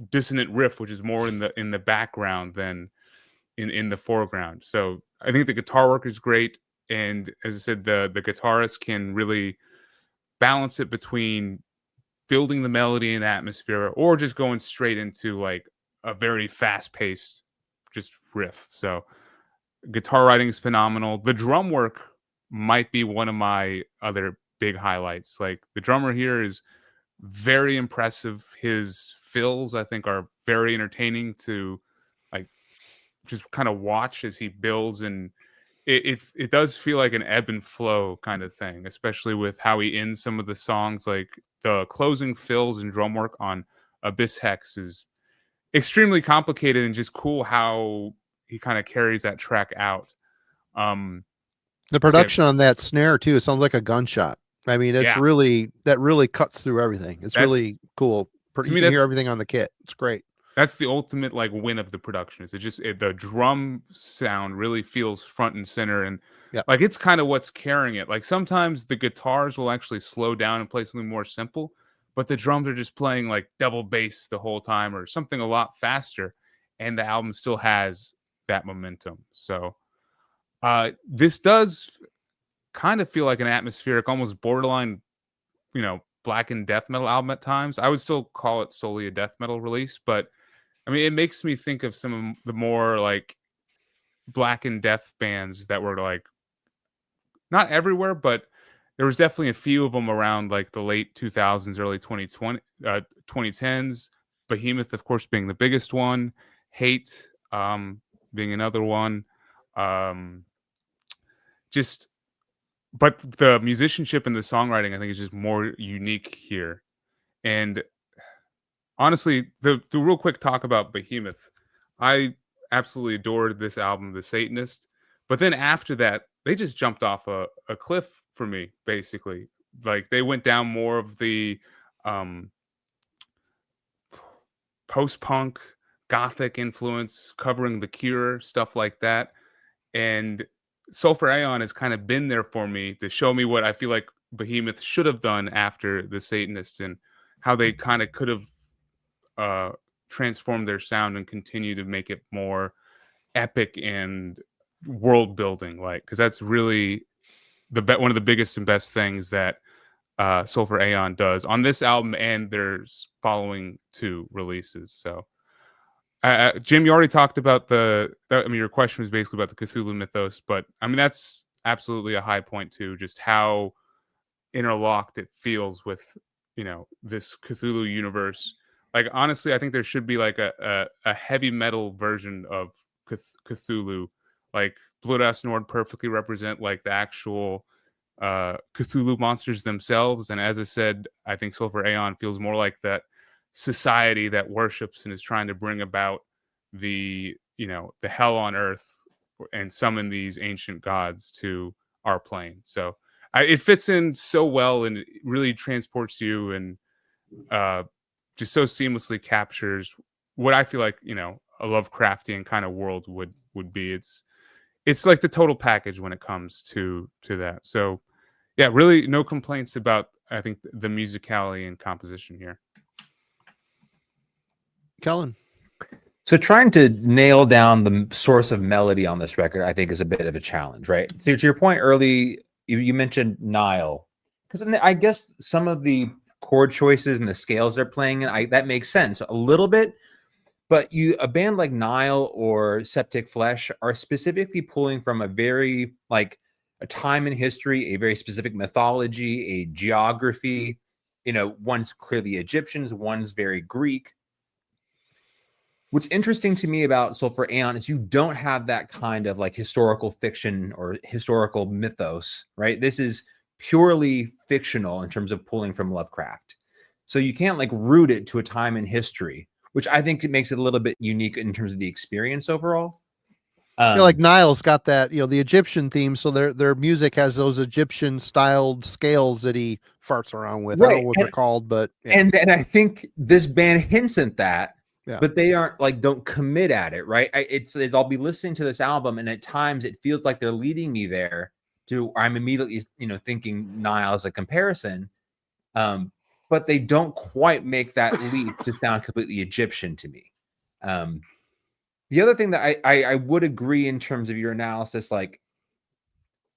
Speaker 4: dissonant riff, which is more in the background than in the foreground. So I think the guitar work is great, and as I said, the guitarist can really balance it between building the melody and atmosphere, or just going straight into like a very fast-paced just riff. So guitar writing is phenomenal. The drum work might be one of my other big highlights. Like the drummer here is very impressive. His fills, I think, are very entertaining to like just kind of watch as he builds, and it does feel like an ebb and flow kind of thing, especially with how he ends some of the songs. Like the closing fills and drum work on Abyss Hex is extremely complicated, and just cool how he kind of carries that track out.
Speaker 1: The production on that snare too, it sounds like a gunshot. I mean, that really cuts through everything. It's really cool. You can hear everything on the kit. It's great.
Speaker 4: That's the ultimate like win of the production. Is the drum sound really feels front and center, and like it's kind of what's carrying it. Like sometimes the guitars will actually slow down and play something more simple, but the drums are just playing like double bass the whole time, or something a lot faster, and the album still has that momentum. So this does kind of feel like an atmospheric, almost borderline, black and death metal album at times. I would still call it solely a death metal release, but I mean, it makes me think of some of the more like black and death bands that were like not everywhere, but there was definitely a few of them around like the late 2000s, early 2010s. Behemoth, of course, being the biggest one. Hate being another one. Just, but the musicianship and the songwriting, I think, is just more unique here. And honestly, the real quick talk about Behemoth, I absolutely adored this album, The Satanist. But then after that, they just jumped off a cliff for me, basically. Like they went down more of the post-punk, gothic influence, covering The Cure, stuff like that. And Sulphur Aeon has kind of been there for me to show me what I feel like Behemoth should have done after The Satanist, and how they kind of could have transformed their sound and continue to make it more epic and world building, like, because that's really one of the biggest and best things that Sulphur Aeon does on this album and there's following 2 releases. So Jim, you already talked about your question was basically about the Cthulhu mythos, but I mean, that's absolutely a high point too, just how interlocked it feels with, this Cthulhu universe. Like, honestly, I think there should be like a heavy metal version of Cthulhu. Like, Blood Nord perfectly represent like the actual Cthulhu monsters themselves. And as I said, I think Sulphur Aeon feels more like that society that worships and is trying to bring about the hell on earth and summon these ancient gods to our plane. So it fits in so well, and it really transports you, and just so seamlessly captures what I feel like a Lovecraftian kind of world would be. It's like the total package when it comes to that. So yeah, really no complaints about, I think, the musicality and composition here.
Speaker 1: Kellen.
Speaker 2: So trying to nail down the source of melody on this record, I think, is a bit of a challenge, right? So to your point early, you mentioned Nile, because I guess some of the chord choices and the scales they're playing in, that makes sense a little bit. But a band like Nile or Septic Flesh are specifically pulling from a very, like, a time in history, a very specific mythology, a geography. One's clearly Egyptians, one's very Greek. What's interesting to me about Sulphur Aeon is you don't have that kind of like historical fiction or historical mythos, right? This is purely fictional in terms of pulling from Lovecraft. So you can't like root it to a time in history, which I think makes it a little bit unique in terms of the experience overall.
Speaker 1: Like Nile's got that, the Egyptian theme, so their music has those Egyptian styled scales that he farts around with. Right. I don't know what they're called, but
Speaker 2: yeah. And I think this band hints at that.
Speaker 1: Yeah.
Speaker 2: But they aren't like, don't commit at it, right? I'll be listening to this album, and at times it feels like they're leading me there I'm immediately, thinking Nile as a comparison. But they don't quite make that leap to sound completely Egyptian to me. The other thing that I would agree in terms of your analysis, like,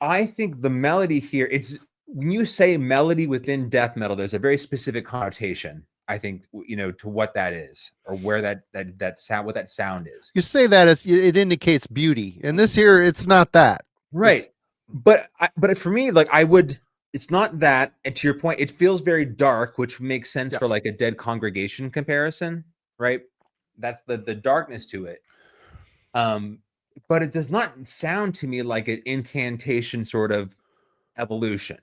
Speaker 2: I think the melody here, when you say melody within death metal, there's a very specific connotation, I think, to what that is, or where that sound, what that sound is.
Speaker 1: You say that it indicates beauty, and this here, it's not that,
Speaker 2: right? But for me, like, it's not that. And to your point, it feels very dark, which makes sense for like a Dead Congregation comparison, right? That's the darkness to it. But it does not sound to me like an incantation sort of evolution.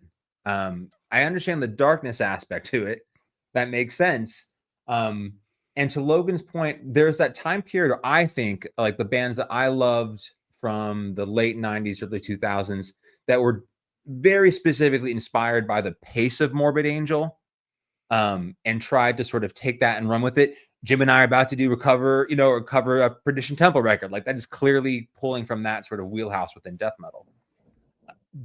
Speaker 2: I understand the darkness aspect to it. That makes sense. And to Logan's point, there's that time period, I think, like the bands that I loved from the late 90s, early 2000s, that were very specifically inspired by the pace of Morbid Angel, and tried to sort of take that and run with it. Jim and I are about to recover a Perdition Temple record. Like, that is clearly pulling from that sort of wheelhouse within death metal.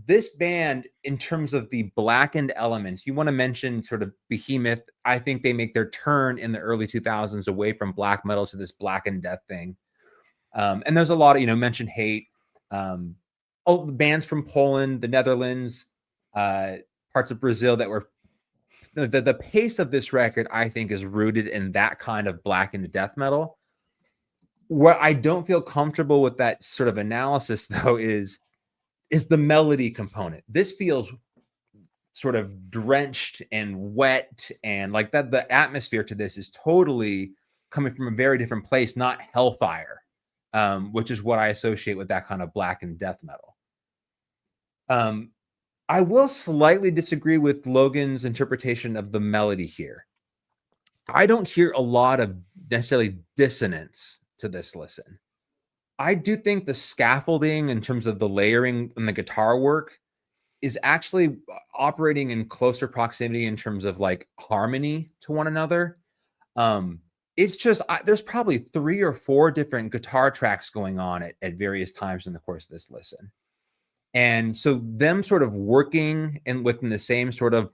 Speaker 2: This band, in terms of the blackened elements, you want to mention sort of Behemoth. I think they make their turn in the early 2000s away from black metal to this blackened death thing. And there's a lot of, mention Hate, all the bands from Poland, the Netherlands, parts of Brazil that were, the pace of this record, I think, is rooted in that kind of blackened death metal. What I don't feel comfortable with that sort of analysis, though, is the melody component. This feels sort of drenched and wet, and like that. The atmosphere to this is totally coming from a very different place, not hellfire, which is what I associate with that kind of black and death metal. I will slightly disagree with Logan's interpretation of the melody here. I don't hear a lot of necessarily dissonance to this listen. I do think the scaffolding in terms of the layering and the guitar work is actually operating in closer proximity in terms of like harmony to one another. It's just, there's probably 3 or 4 different guitar tracks going on at various times in the course of this listen. And so them sort of working within the same sort of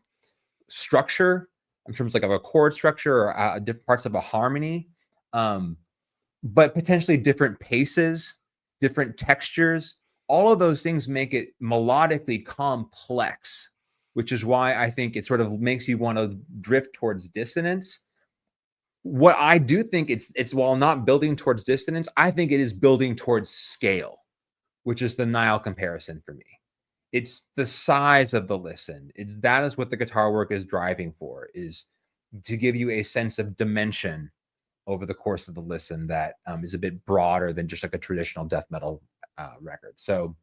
Speaker 2: structure in terms of a chord structure or different parts of a harmony, but potentially different paces, different textures, all of those things make it melodically complex, which is why I think it sort of makes you want to drift towards dissonance. What I do think it's while not building towards dissonance, I think it is building towards scale, which is the Nile comparison for me. It's the size of the listen. That is what the guitar work is driving for, is to give you a sense of dimension over the course of the listen that is a bit broader than just like a traditional death metal record. So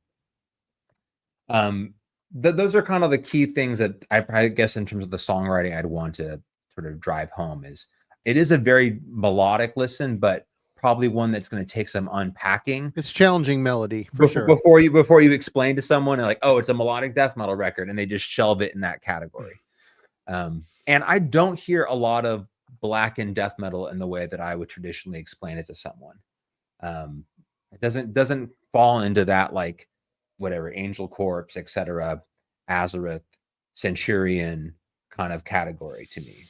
Speaker 2: those are kind of the key things that I guess in terms of the songwriting I'd want to sort of drive home. Is it is a very melodic listen, but probably one that's going to take some unpacking.
Speaker 1: It's challenging melody for sure.
Speaker 2: Before you explain to someone like, oh, it's a melodic death metal record, and they just shelve it in that category. And I don't hear a lot of black and death metal in the way that I would traditionally explain it to someone. It doesn't fall into that like whatever Angel Corpse, etc., Azareth, Centurion kind of category to me.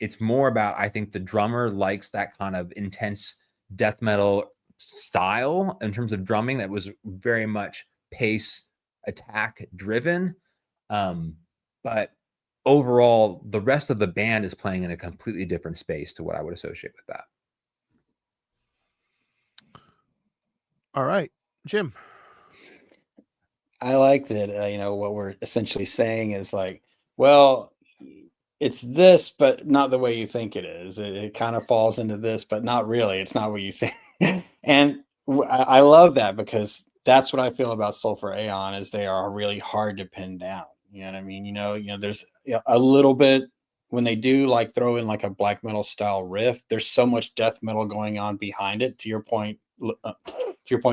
Speaker 2: It's more about, I think the drummer likes that kind of intense death metal style in terms of drumming that was very much pace attack driven. But overall, the rest of the band is playing in a completely different space to what I would associate with that.
Speaker 1: All right, Jim.
Speaker 3: I like that. What we're essentially saying is like, well, it's this, but not the way you think it is. It kind of falls into this, but not really. It's not what you think. And I love that, because that's what I feel about Sulphur Aeon, is they are really hard to pin down. You know what I mean? There's a little bit when they do like throw in like a black metal style riff, there's so much death metal going on behind it. To your point,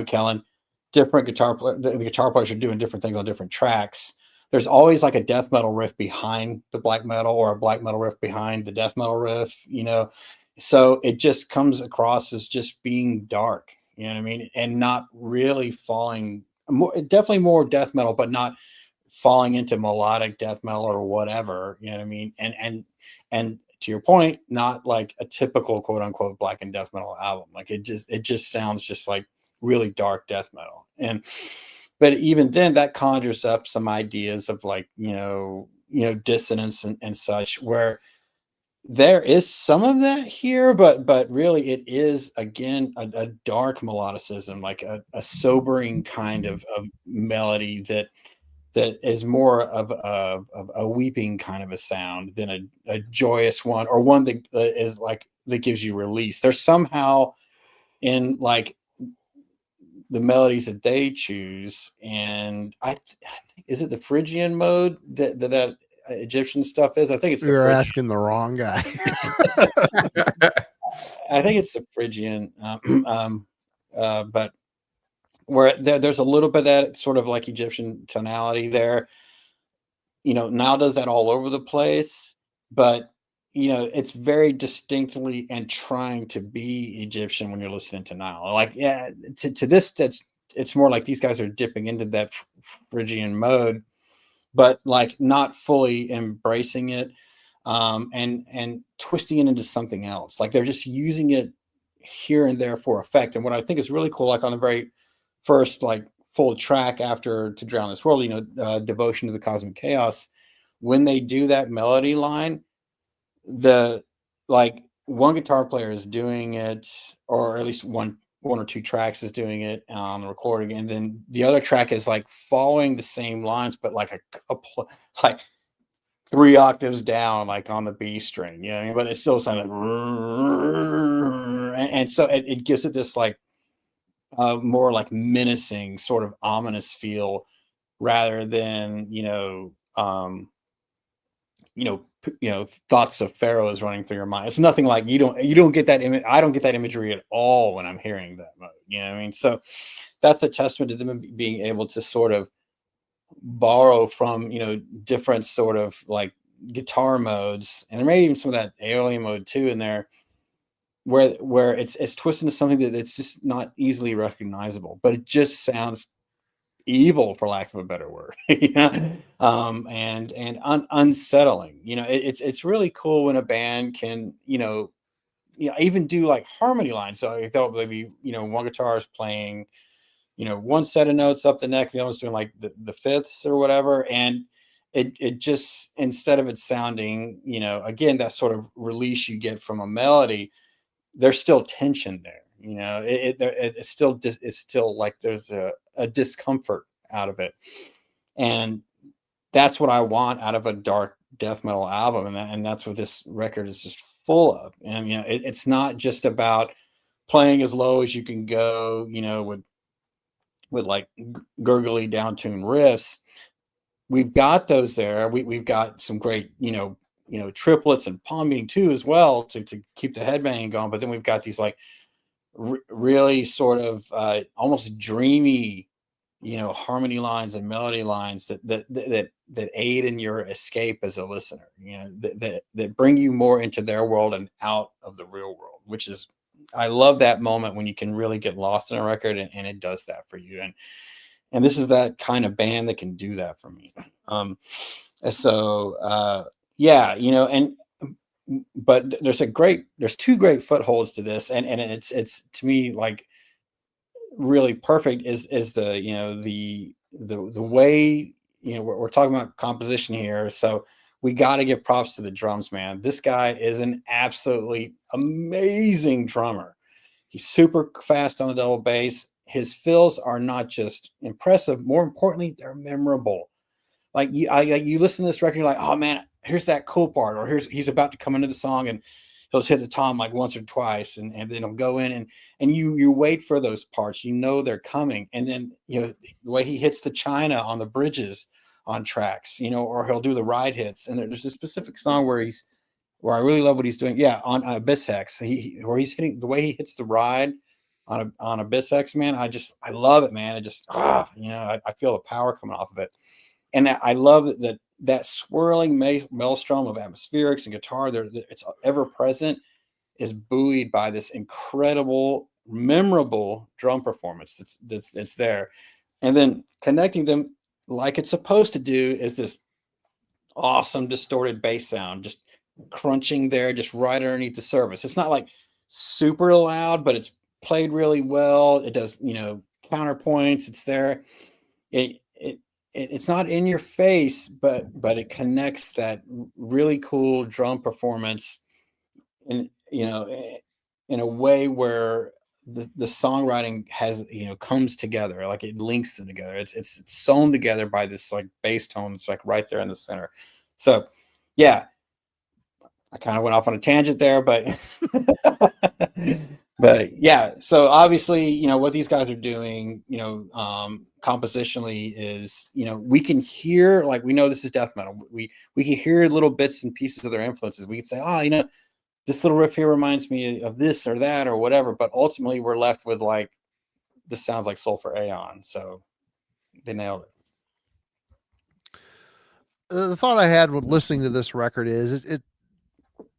Speaker 3: Kellen, different the guitar players are doing different things on different tracks. There's always like a death metal riff behind the black metal, or a black metal riff behind the death metal riff, so it just comes across as just being dark, you know what I mean? And not really falling definitely more death metal, but not falling into melodic death metal or whatever, you know what I mean? And to your point, not like a typical quote unquote black and death metal album. Like it just sounds just like really dark death metal. But even then, that conjures up some ideas of like, dissonance and such, where there is some of that here, but really it is, again, a dark melodicism, like a sobering kind of melody that is more of a weeping kind of a sound than a joyous one, or one that is like, that gives you release. There's somehow in like the melodies that they choose, and I think, is it the Phrygian mode that Egyptian stuff is? I think it's
Speaker 1: You're asking the wrong guy.
Speaker 3: I think it's the Phrygian, but where there's a little bit of that sort of like Egyptian tonality there. Now does that all over the place, but it's very distinctly and trying to be Egyptian when you're listening to Nile. Like, yeah, to this, it's more like these guys are dipping into that Phrygian mode, but like not fully embracing it, and twisting it into something else. Like they're just using it here and there for effect. And what I think is really cool, like on the very first like full track after To Drown This World, Devotion to the Cosmic Chaos, when they do that melody line, the like one guitar player is doing it, or at least one or two tracks is doing it on the recording, and then the other track is like following the same lines, but like like 3 octaves down, like on the B string, you know what I mean? But it still sounds like, and so it gives it this like more like menacing, sort of ominous feel, rather than thoughts of pharaohs running through your mind. It's nothing like you don't get that image. I don't get that imagery at all when I'm hearing that mode. You know what I mean? So that's a testament to them being able to sort of borrow from different sort of like guitar modes, and there may even some of that alien mode too in there, where it's twisted into something that's just not easily recognizable, but it just sounds evil, for lack of a better word. And unsettling. It's really cool when a band can even do like harmony lines. So I thought maybe one guitar is playing one set of notes up the neck, the other one's doing like the fifths or whatever, and it just, instead of it sounding again, that sort of release you get from a melody, there's still tension there. It's still like there's a discomfort out of it, and that's what I want out of a dark death metal album, and that's what this record is just full of. And it's not just about playing as low as you can go, with like gurgly downtuned riffs. We've got those there. We've got some great triplets and palm beating too as well to keep the headbanging going. But then we've got these like really sort of almost dreamy harmony lines and melody lines that aid in your escape as a listener, that bring you more into their world and out of the real world, which is, I love that moment when you can really get lost in a record and it does that for you. And this is that kind of band that can do that for me. But there's two great footholds to this, and it's to me like really perfect is the way we're talking about composition here. So we got to give props to the drums, man. This guy is an absolutely amazing drummer. He's super fast on the double bass. His fills are not just impressive, more importantly, they're memorable. Like you listen to this record, you're like, oh man, here's that cool part, or he's about to come into the song and he'll just hit the tom like once or twice, and then he'll go in and you wait for those parts, they're coming, and then the way he hits the china on the bridges on tracks, or he'll do the ride hits. And there's a specific song where I really love what he's doing. Yeah, on Abyss Hex, where he's hitting the way he hits the ride on Abyss Hex, man. I love it, man. It just I feel the power coming off of it, and I love that swirling maelstrom of atmospherics and guitar there, it's ever present, is buoyed by this incredible, memorable drum performance that's there, and then connecting them like it's supposed to do is this awesome distorted bass sound just crunching there, just right underneath the surface. It's not like super loud, but it's played really well. It does counterpoints. It's there. It's not in your face, but it connects that really cool drum performance in a way where the songwriting has comes together, like it links them together. It's sewn together by this like bass tone that's like right there in the center. So yeah, I kind of went off on a tangent there, but but yeah. So obviously, what these guys are doing, compositionally is, we can hear, like, we know this is death metal. We can hear little bits and pieces of their influences. We can say, oh, this little riff here reminds me of this or that or whatever. But ultimately, we're left with like, this sounds like Sulphur Aeon. So they nailed it.
Speaker 1: The thought I had with listening to this record is it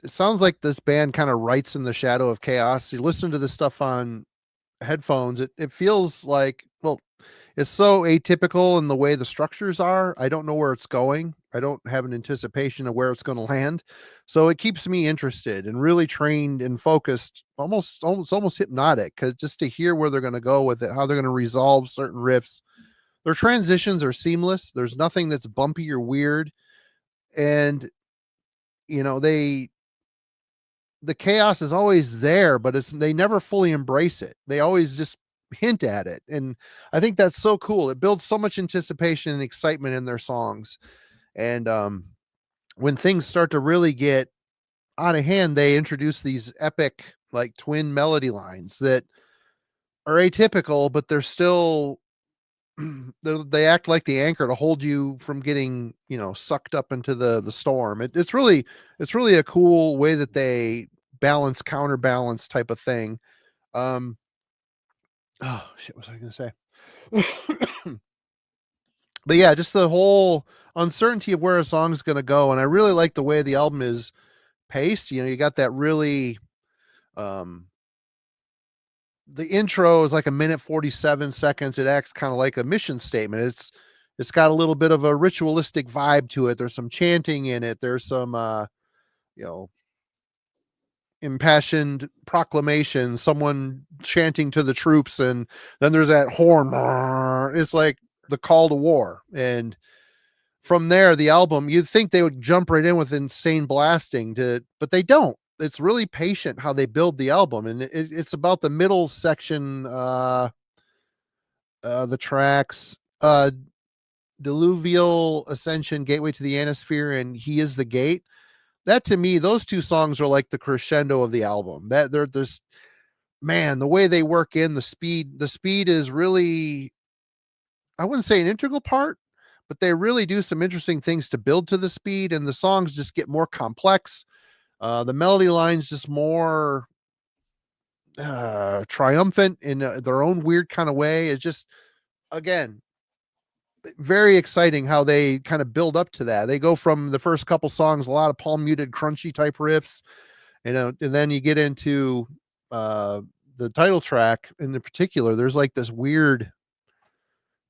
Speaker 1: sounds like this band kind of writes in the shadow of chaos. You listen to this stuff on headphones, it feels like, well, it's so atypical in the way the structures are. I don't know where it's going. I don't have an anticipation of where it's going to land. So it keeps me interested and really trained and focused, almost hypnotic, because just to hear where they're going to go with it, how they're going to resolve certain riffs. Their transitions are seamless. There's nothing that's bumpy or weird. And the chaos is always there, but they never fully embrace it. They always just hint at it. And I think that's so cool. It builds so much anticipation and excitement in their songs. And when things start to really get out of hand, they introduce these epic like twin melody lines that are atypical, but they're still they act like the anchor to hold you from getting, sucked up into the storm. It's really a cool way that they counterbalance type of thing. Oh shit, what was I gonna say? But yeah, just the whole uncertainty of where a song's gonna go, and I really like the way the album is paced. You got that really the intro is like 1:47. It acts kind of like a mission statement. It's got a little bit of a ritualistic vibe to it. There's some chanting in it. There's some you know impassioned proclamation, someone chanting to the troops, and then there's that horn. It's like the call to war. And from there, the album, you'd think they would jump right in with insane blasting, but they don't. It's really patient how they build the album, and it's about the middle section, the tracks, Diluvial Ascension, Gateway to the Antisphere, and He Is the Gate. That, to me, those two songs are like the crescendo of the album. There's man, the way they work in the speed is really, I wouldn't say an integral part, but they really do some interesting things to build to the speed, and the songs just get more complex. The melody lines just more triumphant in their own weird kind of way. It's just, again, very exciting how they kind of build up to that. They go from the first couple songs, a lot of palm muted, crunchy type riffs, and then you get into the title track in particular. There's like this weird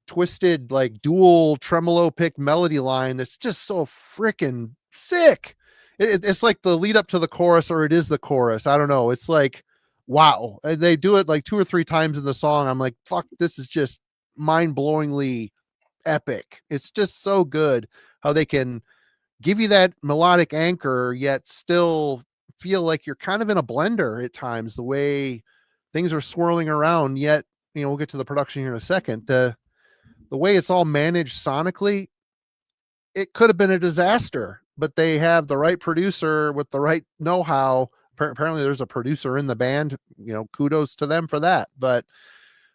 Speaker 1: twisted, like dual tremolo pick melody line that's just so freaking sick. It's like the lead up to the chorus, or it is the chorus. I don't know. It's like, wow. And they do it like 2 or 3 times in the song. I'm like, fuck, this is just mind-blowingly epic. It's just so good how they can give you that melodic anchor, yet still feel like you're kind of in a blender at times, the way things are swirling around. Yet, we'll get to the production here in a second. The way it's all managed sonically, it could have been a disaster, but they have the right producer with the right know-how. Apparently there's a producer in the band, kudos to them for that. But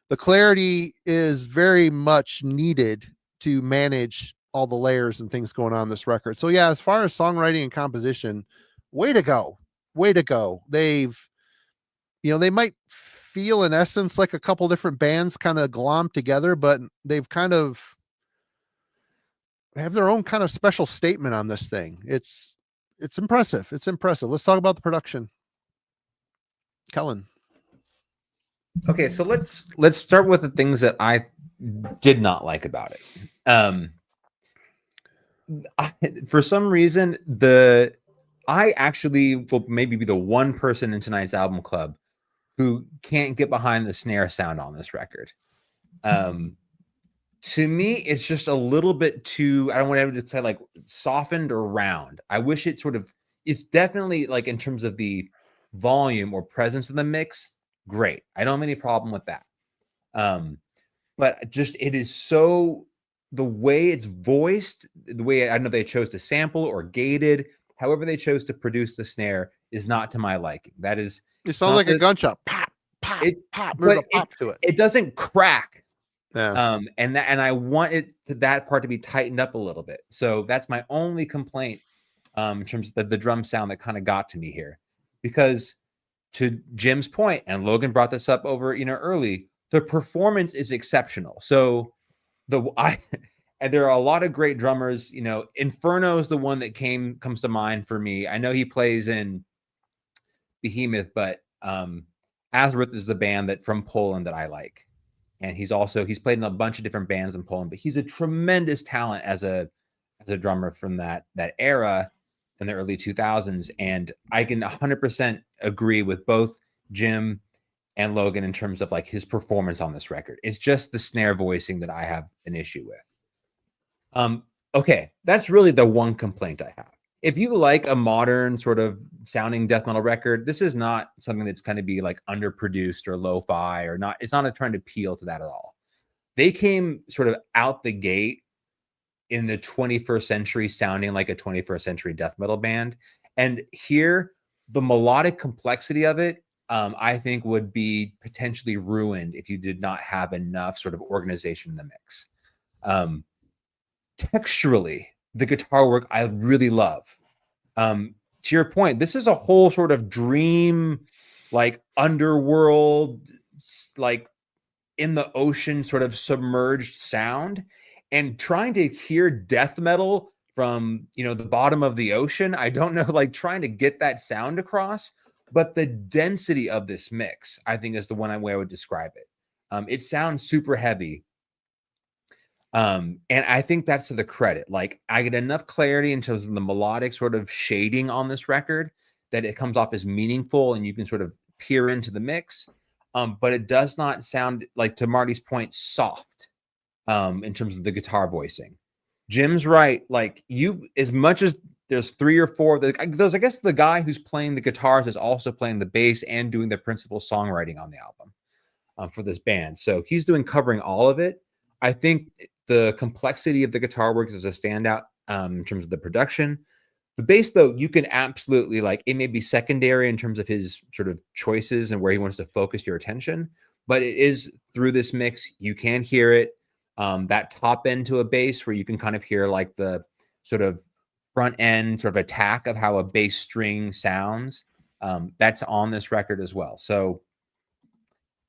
Speaker 1: the clarity is very much needed to manage all the layers and things going on this record. So yeah, as far as songwriting and composition, way to go. They might feel in essence like a couple different bands kind of glommed together, but they've kind of have their own kind of special statement on this thing. It's impressive. Let's talk about the production. Kellen.
Speaker 2: Okay, so let's start with the things that I did not like about it. For some reason, I actually will maybe be the one person in tonight's album club who can't get behind the snare sound on this record. To me, it's just a little bit too, I don't want to say like softened or round. I wish it's definitely like in terms of the volume or presence of the mix, great. I don't have any problem with that. But just, it is so, the way it's voiced, the way, I know they chose to sample or gated, however they chose to produce the snare is not to my liking. That is,
Speaker 1: it sounds like a gunshot. Pop, pop, pop. There's a pop to it.
Speaker 2: It doesn't crack.
Speaker 1: Yeah.
Speaker 2: And I want that part to be tightened up a little bit. So that's my only complaint in terms of the drum sound that kind of got to me here. Because to Jim's point, and Logan brought this up over early, the performance is exceptional. So and there are a lot of great drummers. Inferno is the one that comes to mind for me. I know he plays in Behemoth, but Azareth is the band that from Poland that I like. And he's played in a bunch of different bands in Poland, but he's a tremendous talent as a drummer from that era in the early 2000s. And I can 100% agree with both Jim and Logan in terms of like his performance on this record. It's just the snare voicing that I have an issue with. Okay, that's really the one complaint I have. If you like a modern sort of sounding death metal record, this is not something that's going to be like underproduced or lo-fi or not. It's not trying to appeal to that at all. They came sort of out the gate in the 21st century sounding like a 21st century death metal band. And here, the melodic complexity of it, I think would be potentially ruined if you did not have enough sort of organization in the mix. Texturally, the guitar work I really love. To your point, this is a whole sort of dream, like underworld, like in the ocean sort of submerged sound, and trying to hear death metal from, you know, the bottom of the ocean. I don't know, like trying to get that sound across, but the density of this mix, I think, is the way I would describe it. It sounds super heavy. And I think that's to the credit. Like, I get enough clarity in terms of the melodic sort of shading on this record that it comes off as meaningful and you can sort of peer into the mix. But it does not sound, like, to Marty's point, soft in terms of the guitar voicing. Jim's right. Like, as much as there's 3 or 4, those, I guess the guy who's playing the guitars is also playing the bass and doing the principal songwriting on the album for this band. So he's covering all of it. I think the complexity of the guitar work is a standout in terms of the production. The bass, though, you can absolutely, like, it may be secondary in terms of his sort of choices and where he wants to focus your attention, but it is through this mix. You can hear it. That top end to a bass where you can kind of hear like the sort of front end sort of attack of how a bass string sounds. That's on this record as well. So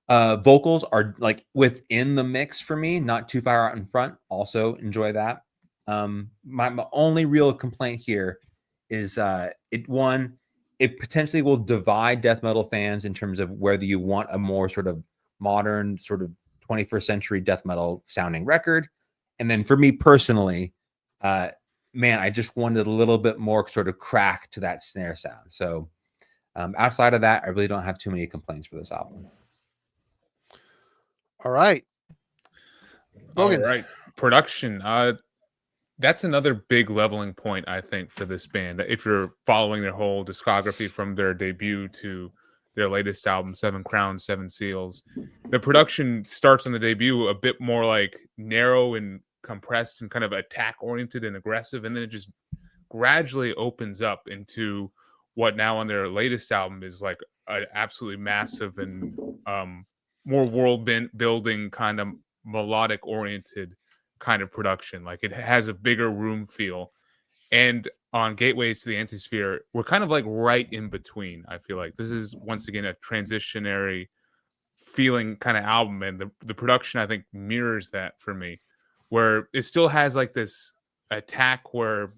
Speaker 2: vocals are like within the mix for me, not too far out in front. Also enjoy that. My only real complaint here is it potentially will divide death metal fans in terms of whether you want a more sort of modern sort of 21st century death metal sounding record. And then for me personally, man, I just wanted a little bit more sort of crack to that snare sound. So outside of that, I really don't have too many complaints for this album.
Speaker 1: All right. Logan.
Speaker 4: All right. Production. That's another big leveling point, I think, for this band. If you're following their whole discography from their debut to their latest album, 7 Crowns, 7 Seals, the production starts on the debut a bit more like narrow and compressed and kind of attack oriented and aggressive, and then it just gradually opens up into what now on their latest album is like an absolutely massive and more world building kind of melodic oriented kind of production. Like, it has a bigger room feel. And on Gateways to the Antisphere, we're kind of like right in between. I feel like this is once again a transitionary feeling kind of album, and the production, I think, mirrors that for me, where it still has like this attack where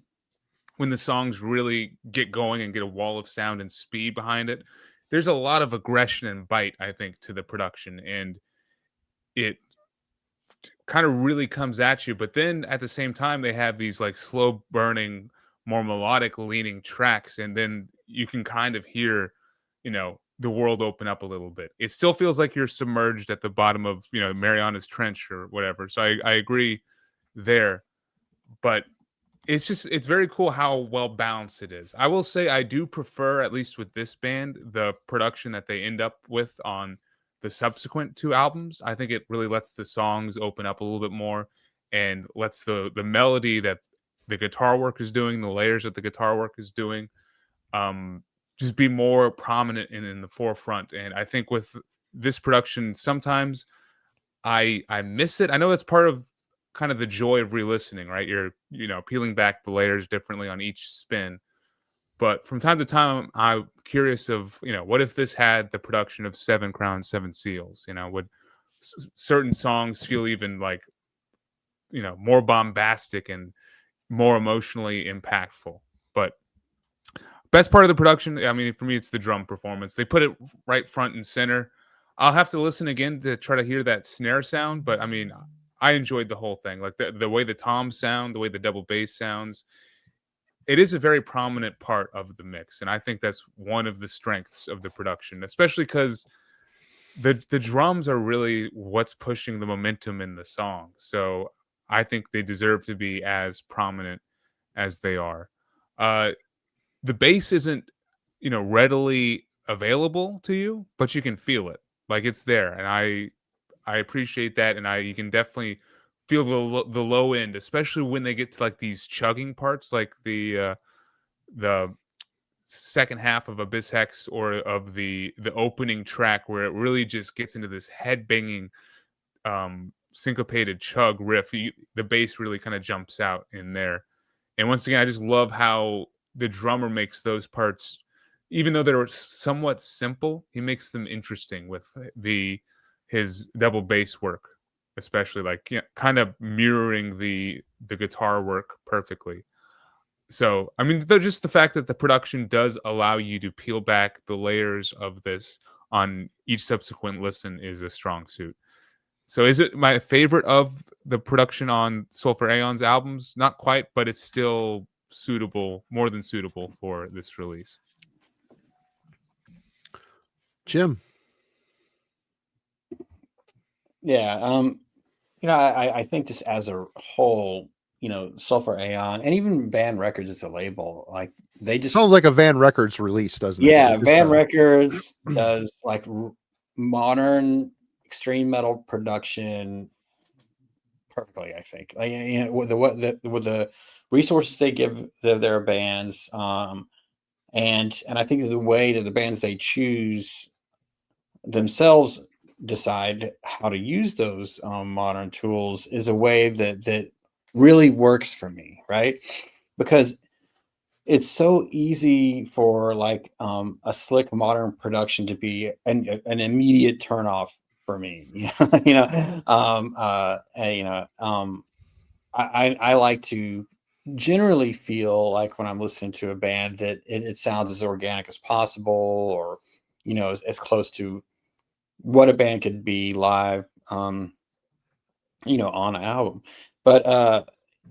Speaker 4: when the songs really get going and get a wall of sound and speed behind it, there's a lot of aggression and bite, I think, to the production, and it kind of really comes at you. But then at the same time, they have these like slow burning, more melodic leaning tracks, and then you can kind of hear, you know, the world open up a little bit. It still feels like you're submerged at the bottom of, you know, Mariana's Trench or whatever. So I agree there, but it's very cool how well balanced it is. I will say I do prefer, at least with this band, the production that they end up with on the subsequent 2 albums. I think it really lets the songs open up a little bit more and lets the melody that the guitar work is doing, the layers that the guitar work is doing, just be more prominent in the forefront. And I think with this production, sometimes I miss it. I know that's part of kind of the joy of re-listening, right? You're, you know, peeling back the layers differently on each spin. But from time to time, I'm curious of, you know, what if this had the production of 7 Crowns, 7 Seals? You know, would certain songs feel even like, you know, more bombastic and more emotionally impactful? But best part of the production, I mean, for me, it's the drum performance. They put it right front and center. I'll have to listen again to try to hear that snare sound, but I mean, I enjoyed the whole thing. Like the way the toms sound, the way the double bass sounds. It is a very prominent part of the mix, and I think that's one of the strengths of the production, especially because the drums are really what's pushing the momentum in the song. So I think they deserve to be as prominent as they are. The bass isn't, you know, readily available to you, but you can feel it. Like, it's there, and I appreciate that, and you can definitely feel the low end, especially when they get to like these chugging parts, like the second half of Abyss Hex or of the opening track, where it really just gets into this head banging syncopated chug riff. The bass really kind of jumps out in there. And once again, I just love how the drummer makes those parts, even though they're somewhat simple, he makes them interesting with his double bass work, especially like, you know, kind of mirroring the guitar work perfectly. So, I mean, just the fact that the production does allow you to peel back the layers of this on each subsequent listen is a strong suit. So, is it my favorite of the production on Sulphur Aeon's albums? Not quite, but it's still suitable, more than suitable for this release.
Speaker 1: Jim.
Speaker 3: Yeah, you know, I think just as a whole, you know, Sulphur Aeon and even Van Records as a label, like they just
Speaker 1: Sounds like a Van Records release, doesn't it?
Speaker 3: yeah,
Speaker 1: Just,
Speaker 3: Van Records does like modern extreme metal production perfectly. I think, like, you know, with the resources they give their bands, and I think the way that the bands they choose themselves decide how to use those modern tools is a way that really works for me, right? Because it's so easy for like a slick modern production to be an immediate turnoff for me. You know, I like to generally feel like when I'm listening to a band that it sounds as organic as possible, or you know, as close to what a band could be live, you know, on an album. But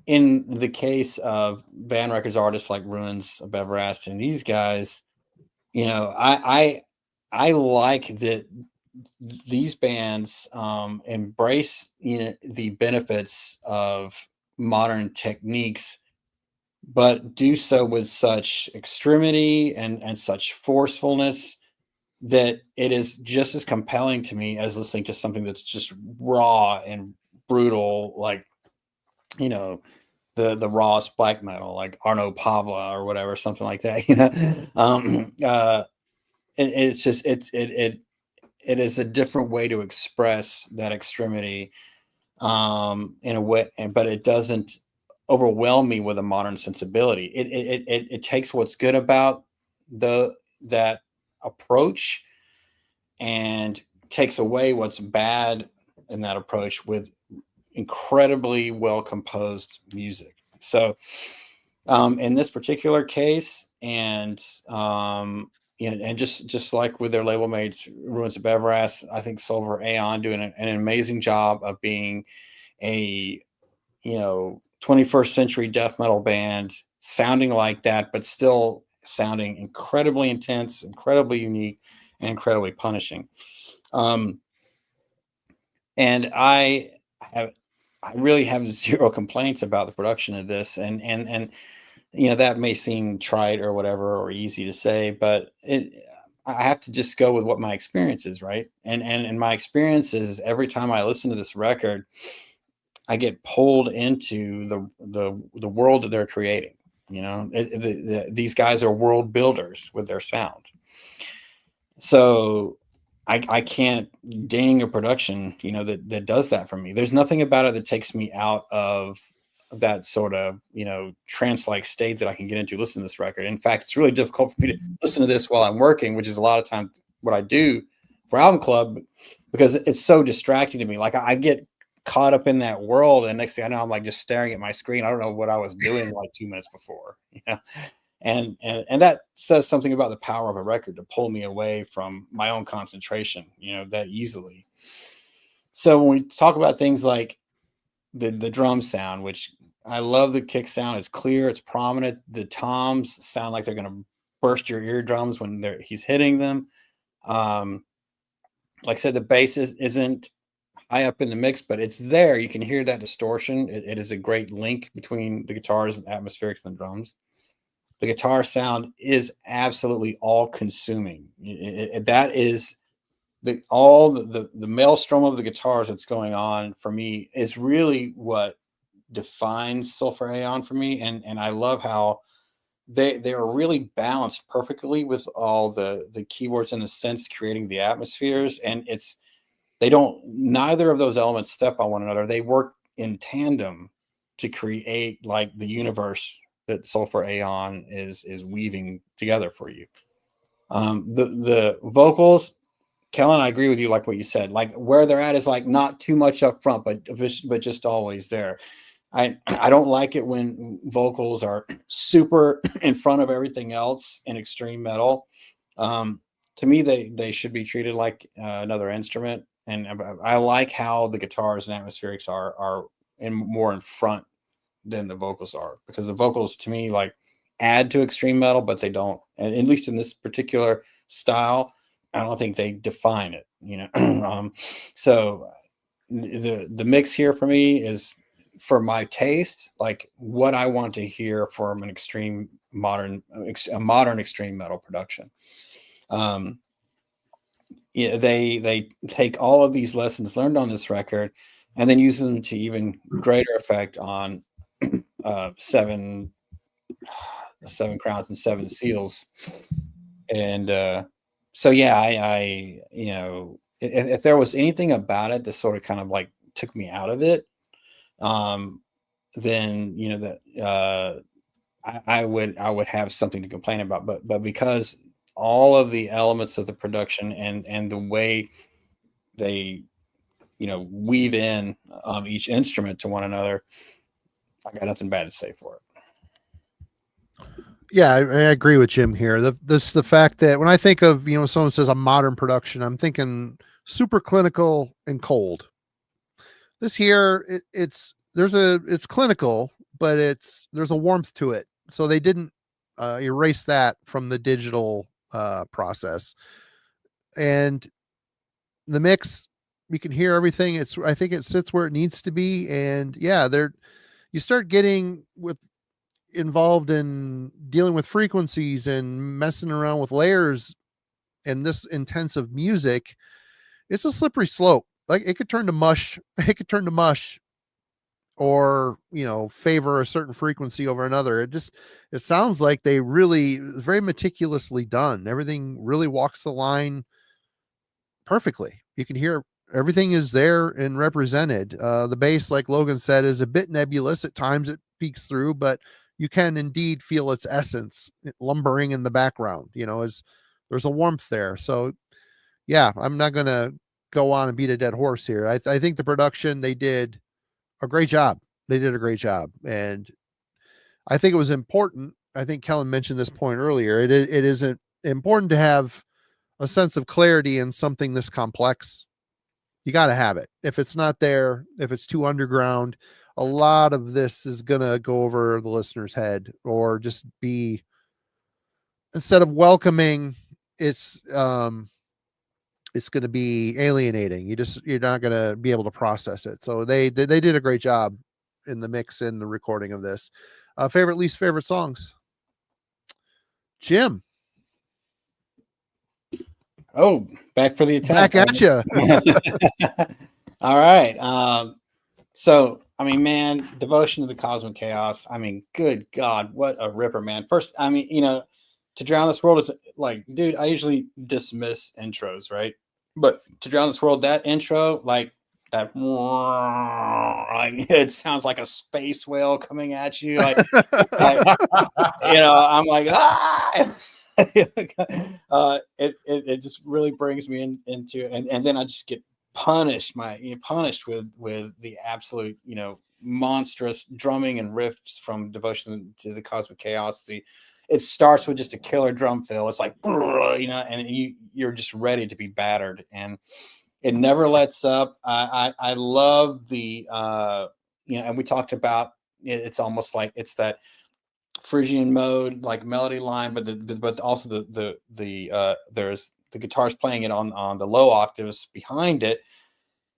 Speaker 3: in the case of Van Records artists like Ruins of Everest and these guys, you know, I like that these bands embrace, you know, the benefits of modern techniques, but do so with such extremity and such forcefulness that it is just as compelling to me as listening to something that's just raw and brutal, like, you know, the rawest black metal, like Arno Pavla or whatever, something like that. You know, it's just it is a different way to express that extremity, in a way, but it doesn't overwhelm me with a modern sensibility. It takes what's good about that approach and takes away what's bad in that approach with incredibly well composed music. So in this particular case, and you know, and just like with their label mates Ruins of Everest, I think Sulphur Aeon doing an amazing job of being a, you know, 21st century death metal band sounding like that, but still sounding incredibly intense, incredibly unique, and incredibly punishing. And I really have zero complaints about the production of this, and you know, that may seem trite or whatever or easy to say, but I have to just go with what my experience is, right? And my experience is every time I listen to this record, I get pulled into the world that they're creating. You know, these guys are world builders with their sound. So I can't ding a production, you know, that does that for me. There's nothing about it that takes me out of that sort of, you know, trance-like state that I can get into listening to this record. In fact, it's really difficult for me to listen to this while I'm working, which is a lot of times what I do for Album Club, because it's so distracting to me. Like I get caught up in that world, and next thing I know, I'm like just staring at my screen. I don't know what I was doing like 2 minutes before. You know? And that says something about the power of a record to pull me away from my own concentration, you know, that easily. So when we talk about things like the drum sound, which I love, the kick sound, it's clear, it's prominent. The toms sound like they're going to burst your eardrums when he's hitting them. Like I said, the bass isn't high up in the mix, but it's there. You can hear that distortion. It is a great link between the guitars and atmospherics and the drums. The guitar sound is absolutely all consuming. That is the maelstrom of the guitars that's going on for me is really what defines Sulphur Aeon for me. And I love how they are really balanced perfectly with all the keyboards in the sense creating the atmospheres. And neither of those elements step on one another. They work in tandem to create like the universe that Sulphur Aeon is weaving together for you. The vocals, Kellen, I agree with you. Like what you said, like where they're at is like not too much up front, but just always there. I don't like it when vocals are super in front of everything else in extreme metal. To me, they should be treated like another instrument. And I like how the guitars and atmospherics are more in front than the vocals are, because the vocals to me like add to extreme metal, but they don't. And at least in this particular style, I don't think they define it. So the mix here for me is, for my taste, like what I want to hear from a modern extreme metal production. Yeah, they take all of these lessons learned on this record and then use them to even greater effect on seven crowns and seven seals. And so yeah, I if there was anything about it that sort of kind of like took me out of it, then I would have something to complain about. But because all of the elements of the production and the way they weave in each instrument to one another, I got nothing bad to say for it.
Speaker 1: Yeah, I agree with Jim here. The fact that when I think of, someone says a modern production, I'm thinking super clinical and cold. This here, it's clinical, but there's a warmth to it. So they didn't erase that from the digital process. And the mix, you can hear everything. I think it sits where it needs to be. And yeah, you start getting involved in dealing with frequencies and messing around with layers and this intensive music. It's a slippery slope. Like it could turn to mush. It could turn to mush, or favor a certain frequency over another. It sounds like they really very meticulously done. Everything really walks the line perfectly. You can hear everything is there and represented. The bass, like Logan said, is a bit nebulous at times. It peeks through, but you can indeed feel its essence lumbering in the background. There's a warmth there. So yeah, I'm not gonna go on and beat a dead horse here. I think the production, they did a great job. They did a great job. And I think it was important. I think Kellen mentioned this point earlier. It isn't important to have a sense of clarity in something this complex. You got to have it. If it's not there, if it's too underground, a lot of this is going to go over the listener's head, or just be, instead of welcoming, it's going to be alienating. You're not going to be able to process it. So they did a great job in the mix and the recording of this. Least favorite songs, Jim.
Speaker 3: Oh, back for the attack.
Speaker 1: Back at you.
Speaker 3: All right. So, I mean, man, Devotion to the Cosmic Chaos. I mean, good God, what a ripper, man. First, I mean, To Drown This World is like, dude, I usually dismiss intros, right? But To Drown This World, that intro, like that, like, it sounds like a space whale coming at you. Like, I'm like, ah! It just really brings me into, and then I just get punished with the absolute, monstrous drumming and riffs from Devotion to the Cosmic Chaos. It starts with just a killer drum fill. It's like, and you're just ready to be battered, and it never lets up. I love the, and we talked about it's almost like it's that Phrygian mode, like melody line, but also there's the guitars playing it on the low octaves behind it.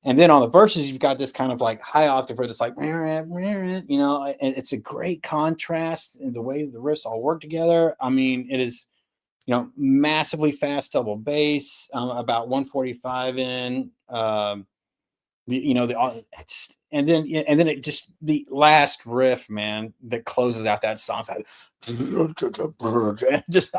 Speaker 3: And then on the verses, you've got this kind of like high octave where it's like, and it's a great contrast in the way the riffs all work together. I mean, it is massively fast double bass, about 145 in. And then it just, the last riff, man, that closes out that song, just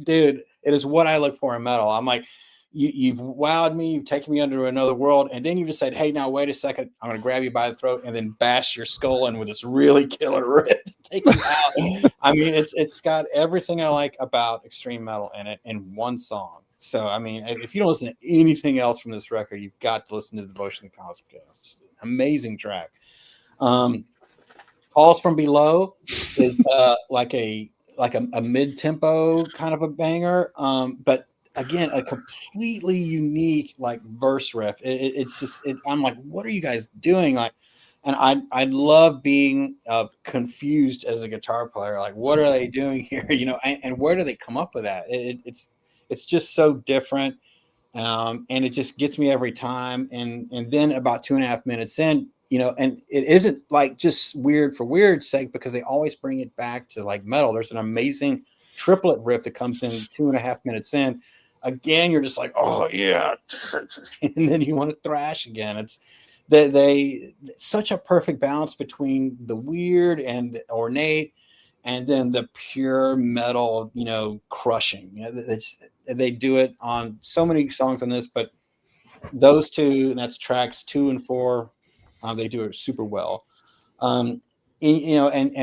Speaker 3: dude, it is what I look for in metal. I'm like, you've wowed me, you've taken me under another world, and then you just said, hey, now wait a second, I'm gonna grab you by the throat and then bash your skull in with this really killer riff to take you out. I mean, it's got everything I like about extreme metal in it in one song. So I mean, if you don't listen to anything else from this record, you've got to listen to Devotion to Cosmic Chaos. It's an amazing track. Calls from Below is like a mid-tempo kind of a banger, but again, a completely unique like verse riff. It's just, I'm like, what are you guys doing? Like, and I love being confused as a guitar player. Like, what are they doing here? And where do they come up with that? It's just so different, and it just gets me every time. And then about 2.5 minutes in, and it isn't like just weird for weird's sake, because they always bring it back to like metal. There's an amazing triplet riff that comes in 2.5 minutes in. Again, you're just like, oh yeah, and then you want to thrash again. It's they such a perfect balance between the weird and the ornate, and then the pure metal, crushing. They do it on so many songs on this, but those two, and that's tracks 2 and 4. They do it super well. And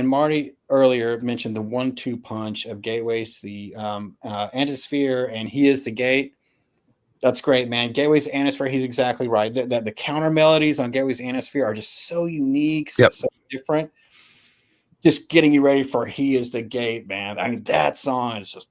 Speaker 3: Marty earlier mentioned the 1-2 punch of Gateways, the Antisphere, and He Is the Gate. That's great, man. Gateways Antisphere, he's exactly right. The counter melodies on Gateways Antisphere are just so unique, so different. Just getting you ready for He Is the Gate, man. I mean, that song is just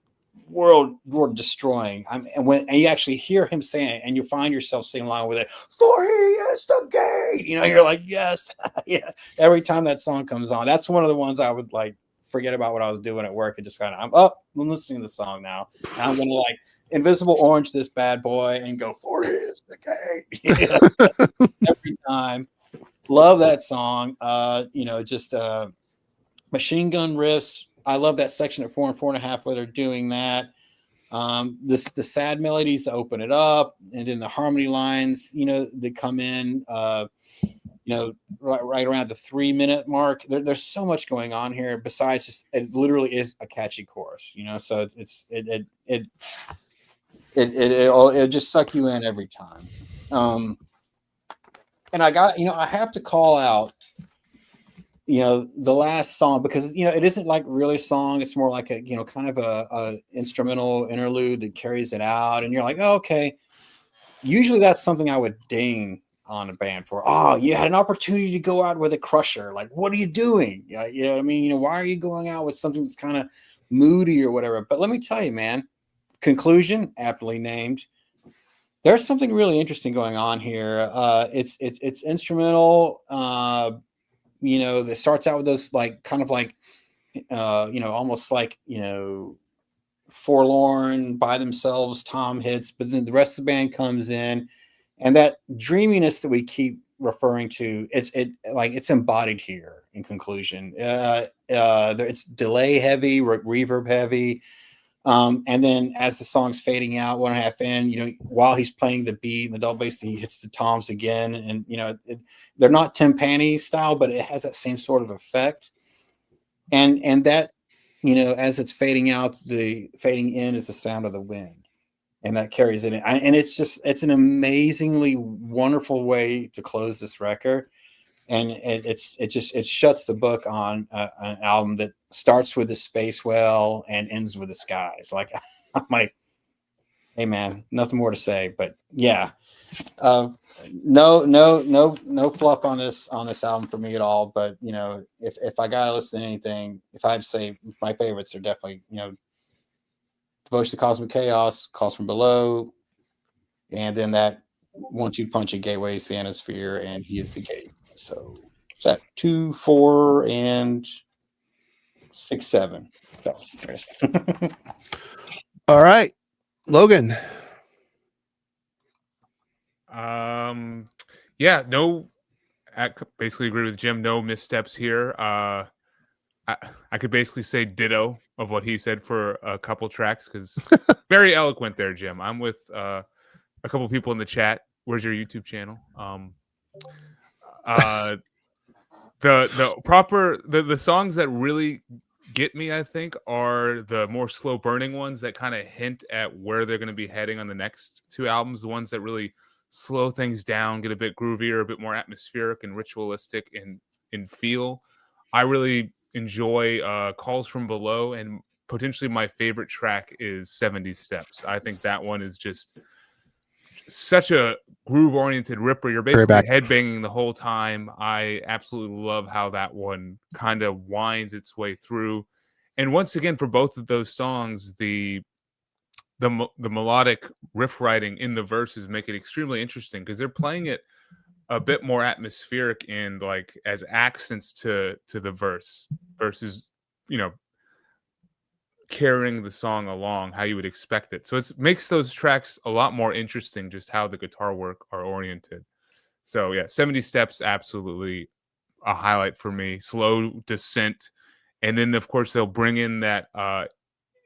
Speaker 3: world destroying. And when you actually hear him saying it, and you find yourself singing along with it, for He Is the Gate, you're like, yes. Yeah. Every time that song comes on, that's one of the ones I would like forget about what I was doing at work and just kind of, I'm listening to the song now, and I'm gonna like Invisible Orange this bad boy and go, for He Is the Gate. Every time. Love that song. Machine gun riffs. I love that section at 4 and 4.5 where they're doing that. The sad melodies to open it up, and then the harmony lines, they come in, right around the 3-minute mark. There's so much going on here besides just, it literally is a catchy chorus, so it'll just suck you in every time. And I have to call out, the last song, because it isn't like really a song. It's more like a kind of a instrumental interlude that carries it out, and you're like, oh, okay. Usually that's something I would ding on a band for. Oh, you had an opportunity to go out with a crusher. Like, what are you doing? I mean, why are you going out with something that's kind of moody or whatever? But let me tell you, man, Conclusion, aptly named. There's something really interesting going on here. It's instrumental. That starts out with those like kind of like almost like forlorn by themselves tom hits, but then the rest of the band comes in, and that dreaminess that we keep referring to, it's embodied here in Conclusion. It's delay heavy, reverb heavy. And then as the song's fading out 1.5 in, while he's playing the beat and the double bass, he hits the toms again. And, they're not timpani style, but it has that same sort of effect. And that, as it's fading out, the fading in is the sound of the wind. And that carries it in. And it's an amazingly wonderful way to close this record. And it shuts the book on an album that starts with the space whale and ends with the skies. Like, I'm like, hey man, nothing more to say. But yeah, no fluff on this album for me at all. But if I gotta listen to anything, if I had to say my favorites are definitely Devotion to Cosmic Chaos, Calls from Below, and then that 1-2 punch of Gateways, the Antisphere, and He Is the Gate. So is that 2, 4, and 6, 7? So
Speaker 1: All right, Logan.
Speaker 4: Yeah, no, I basically agree with Jim. No missteps here. I could basically say ditto of what he said for a couple tracks because very eloquent there, Jim. I'm with a couple people in the chat. Where's your YouTube channel? Uh, the songs that really get me, I think, are the more slow burning ones that kind of hint at where they're going to be heading on the next two albums. The ones that really slow things down, get a bit groovier, a bit more atmospheric and ritualistic in feel. I really enjoy Calls from Below, and potentially my favorite track is 70 Steps. I think that one is just such a groove-oriented ripper. You're basically headbanging the whole time. I absolutely love how that one kind of winds its way through. And once again, for both of those songs, the melodic riff writing in the verses make it extremely interesting because they're playing it a bit more atmospheric and like as accents to the verse versus, you know, carrying the song along how you would expect it. So it makes those tracks a lot more interesting, just how the guitar work are oriented. So yeah, 70 Steps, absolutely a highlight for me. Slow descent. And then of course they'll bring in that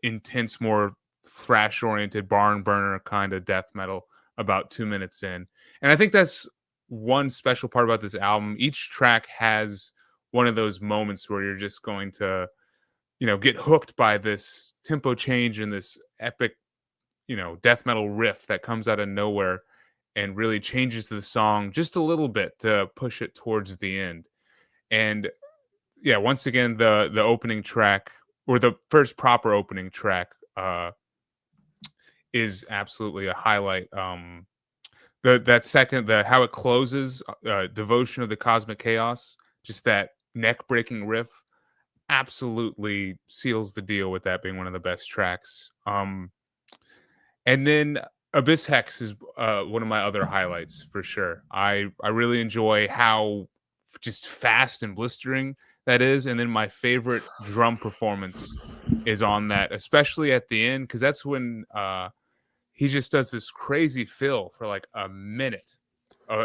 Speaker 4: intense, more thrash oriented barn burner kind of death metal about 2 minutes in. And I think that's one special part about this album. Each track has one of those moments where you're just going to, you know, get hooked by this tempo change and this epic, you know, death metal riff that comes out of nowhere and really changes the song just a little bit to push it towards the end. And yeah, once again, the opening track, or the first proper opening track, is absolutely a highlight. That second, how it closes, Devotion of the Cosmic Chaos, just that neck breaking riff, absolutely seals the deal with that being one of the best tracks. And then Abyss Hex is one of my other highlights for sure. I really enjoy how just fast and blistering that is. And then my favorite drum performance is on that, especially at the end, because that's when he just does this crazy fill for like a minute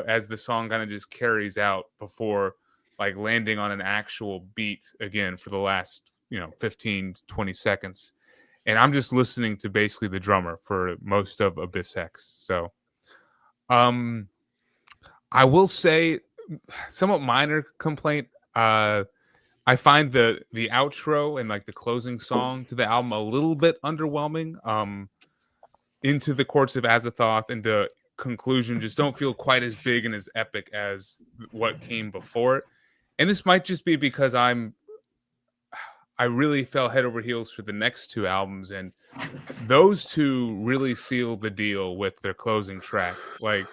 Speaker 4: as the song kind of just carries out before like landing on an actual beat again for the last, you know, 15 to 20 seconds. And I'm just listening to basically the drummer for most of Abyss Hex. So I will say somewhat minor complaint. I find the outro and like the closing song to the album a little bit underwhelming. Into the Courts of Azathoth and the conclusion just don't feel quite as big and as epic as what came before it. And this might just be because I really fell head over heels for the next two albums, and those two really sealed the deal with their closing track. Like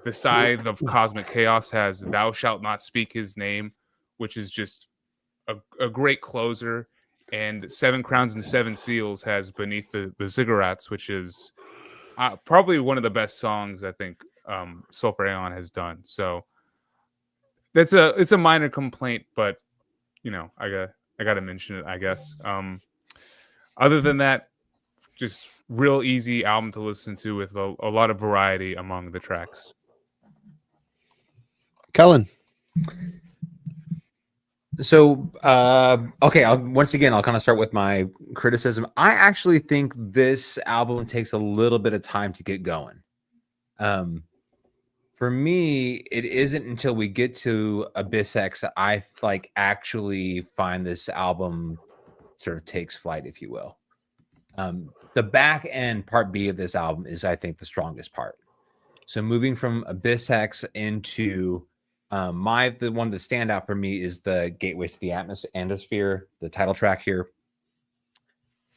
Speaker 4: the Scythe of Cosmic Chaos has Thou Shalt Not Speak His Name, which is just a great closer. And Seven Crowns and Seven Seals has Beneath the Ziggurats, which is probably one of the best songs I think Sulphur Aeon has done. So it's a minor complaint, but you know, I got to mention it, I guess. Other than that, just real easy album to listen to with a lot of variety among the tracks.
Speaker 1: Kellen.
Speaker 2: So, okay, once again, I'll kind of start with my criticism. I actually think this album takes a little bit of time to get going. For me, it isn't until we get to Abyss Hex that I like actually find this album sort of takes flight, if you will. The back end part B of this album is, I think, the strongest part. So moving from Abyss Hex into the one that stand out for me is the Gateways to the Antisphere, the title track here.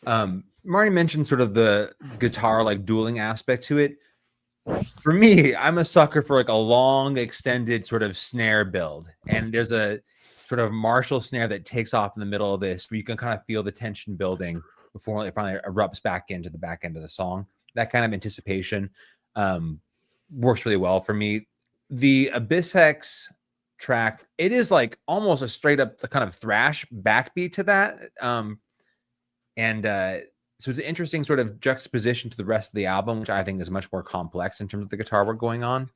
Speaker 2: Marty mentioned sort of the guitar like dueling aspect to it. For me, I'm a sucker for like a long extended sort of snare build, and there's a sort of Marshall snare that takes off in the middle of this where you can kind of feel the tension building before it finally erupts back into the back end of the song. That kind of anticipation works really well for me. The Abyss Hex track, it is like almost a straight up kind of thrash backbeat to that. So it's an interesting sort of juxtaposition to the rest of the album, which I think is much more complex in terms of the guitar work going on.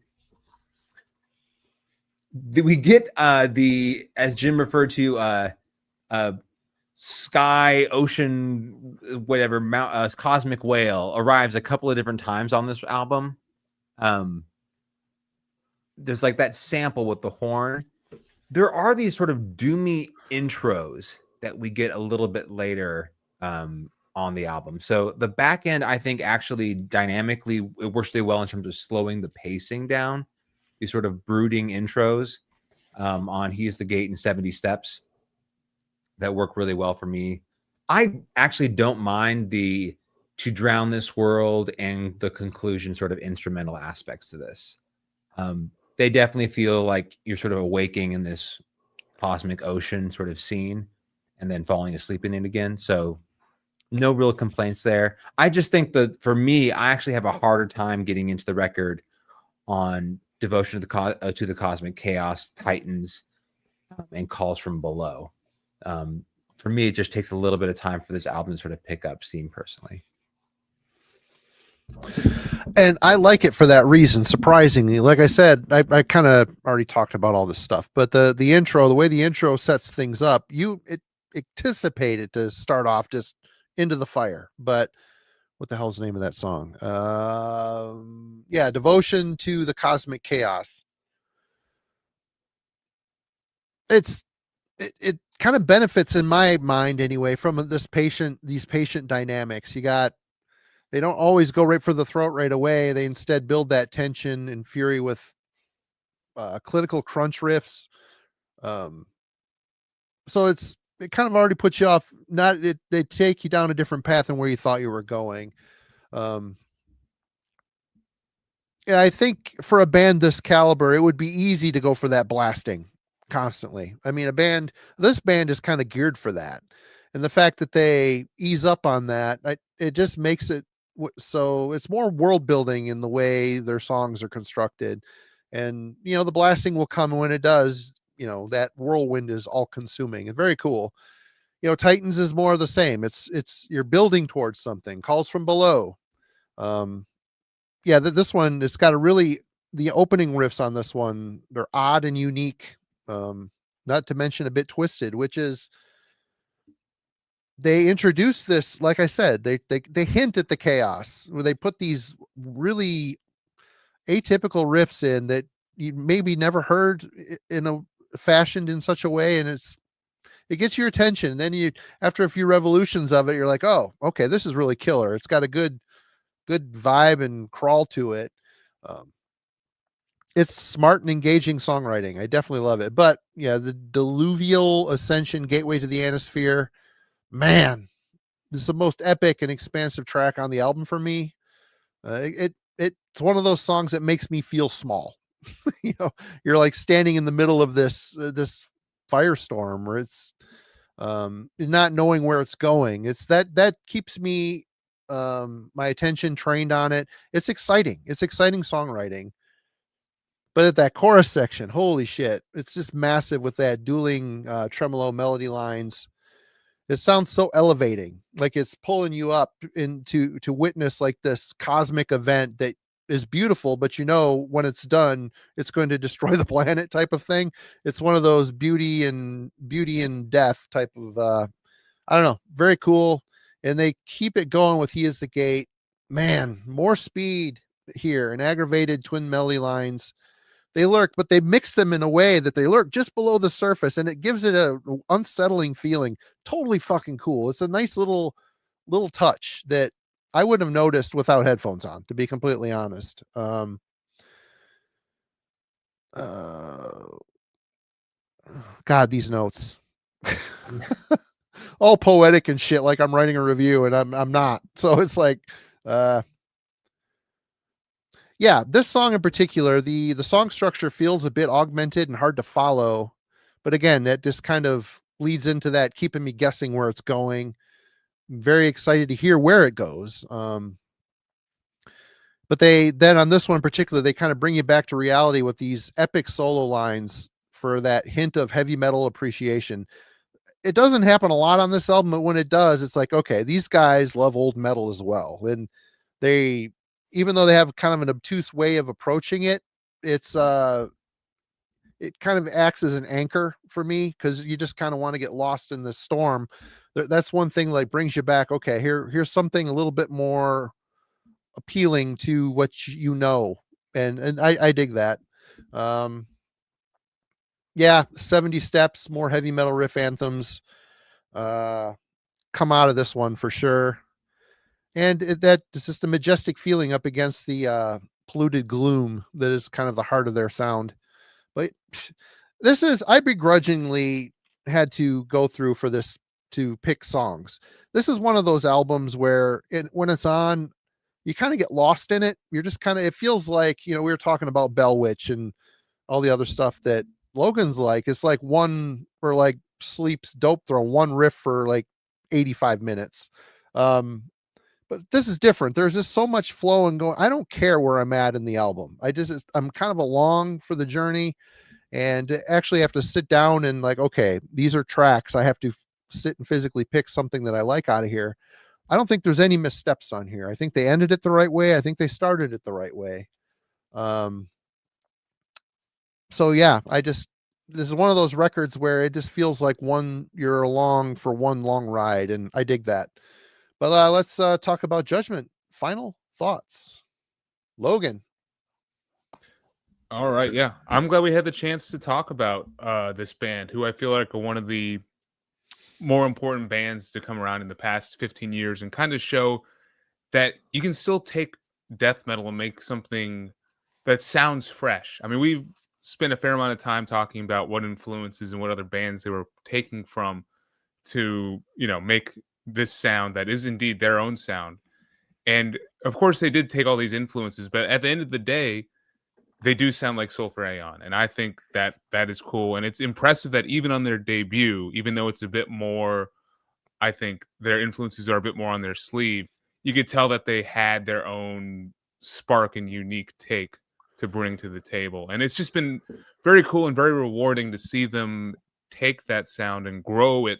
Speaker 2: We get as Jim referred to, sky, ocean, whatever, cosmic whale arrives a couple of different times on this album. There's like that sample with the horn. There are these sort of doomy intros that we get a little bit later on the album. So the back end, I think, actually dynamically it works really well in terms of slowing the pacing down. These sort of brooding intros on He's the Gate and 70 Steps that work really well for me. I actually don't mind the To Drown This World and the conclusion sort of instrumental aspects to this. They definitely feel like you're sort of awaking in this cosmic ocean sort of scene and then falling asleep in it again. So no real complaints there. I just think that for me, I actually have a harder time getting into the record on Devotion to the Cosmic Chaos, Titans, and Calls from Below. For me, it just takes a little bit of time for this album to sort of pick up steam personally.
Speaker 1: And I like it for that reason, surprisingly. Like I said, I kind of already talked about all this stuff, but the intro, the way the intro sets things up, it anticipated to start off just into the fire. But what the hell's the name of that song? Yeah, Devotion to the Cosmic Chaos. It kind of benefits in my mind anyway from these patient dynamics. They don't always go right for the throat right away. They instead build that tension and fury with clinical crunch riffs. So it kind of already puts you off. They take you down a different path than where you thought you were going. Yeah, I think for a band this caliber, it would be easy to go for that blasting constantly. I mean, this band is kind of geared for that. And the fact that they ease up on that, it just makes it so it's more world building in the way their songs are constructed. And, the blasting will come when it does, that whirlwind is all consuming and very cool. Titans is more of the same. It's you're building towards something. Calls from Below. Yeah, this one, it's got the opening riffs on this one, they're odd and unique. Not to mention a bit twisted, which is they introduce this, like I said, they hint at the chaos where they put these really atypical riffs in that you maybe never heard fashioned in such a way, and it gets your attention. And then after a few revolutions of it, you're like, oh, okay, this is really killer. It's got a good vibe and crawl to it. It's smart and engaging songwriting. I definitely love it. But yeah, the Diluvial Ascension, Gateway to the Antisphere, man, this is the most epic and expansive track on the album for me. It's one of those songs that makes me feel small. You're like standing in the middle of this firestorm where it's not knowing where it's going. It's that keeps me my attention trained on it. It's exciting songwriting. But at that chorus section, holy shit, it's just massive with that dueling tremolo melody lines. It sounds so elevating, like it's pulling you up to witness like this cosmic event that is beautiful, but when it's done, it's going to destroy the planet type of thing. It's one of those beauty and death type of I don't know, very cool. And they keep it going with He Is the Gate. Man, more speed here and aggravated twin melody lines. They lurk, but they mix them in a way that they lurk just below the surface, and it gives it a unsettling feeling. Totally fucking cool. It's a nice little touch that I wouldn't have noticed without headphones on, to be completely honest. God, these notes. All poetic and shit, like I'm writing a review, and I'm not. So it's like yeah, this song in particular, the song structure feels a bit augmented and hard to follow. But again, that just kind of leads into that, keeping me guessing where it's going. I'm very excited to hear where it goes. But then on this one in particular, they kind of bring you back to reality with these epic solo lines for that hint of heavy metal appreciation. It doesn't happen a lot on this album, but when it does, it's like, okay, these guys love old metal as well. And even though they have kind of an obtuse way of approaching it, it's it kind of acts as an anchor for me, because you just kind of want to get lost in the storm. That's one thing, like, brings you back. Okay, here's something a little bit more appealing to what you know, and I dig that. Um, yeah, 70 steps, more heavy metal riff anthems come out of this one for sure. And that it's just a majestic feeling up against the polluted gloom that is kind of the heart of their sound. But this is, I begrudgingly had to go through for this to pick songs. This is one of those albums where when it's on, you kind of get lost in it. You're just kind of, it feels like, we were talking about Bell Witch and all the other stuff that Logan's like. It's like one for like Sleep's Dope Throw, one riff for like 85 minutes. But this is different. There's just so much flow and going. I don't care where I'm at in the album. I'm kind of along for the journey, and actually have to sit down and like, okay, these are tracks. I have to sit and physically pick something that I like out of here. I don't think there's any missteps on here. I think they ended it the right way. I think they started it the right way. So yeah, this is one of those records where it just feels like you're along for one long ride, and I dig that. But let's talk about Judgment. Final thoughts, Logan.
Speaker 4: All right, yeah, I'm glad we had the chance to talk about this band, who I feel like are one of the more important bands to come around in the past 15 years, and kind of show that you can still take death metal and make something that sounds fresh. I mean, we've spent a fair amount of time talking about what influences and what other bands they were taking from to, make this sound that is indeed their own sound. And of course they did take all these influences, but at the end of the day, they do sound like Sulphur Aeon. And I think that is cool. And it's impressive that even on their debut, even though it's a bit more, I think their influences are a bit more on their sleeve, you could tell that they had their own spark and unique take to bring to the table. And it's just been very cool and very rewarding to see them take that sound and grow it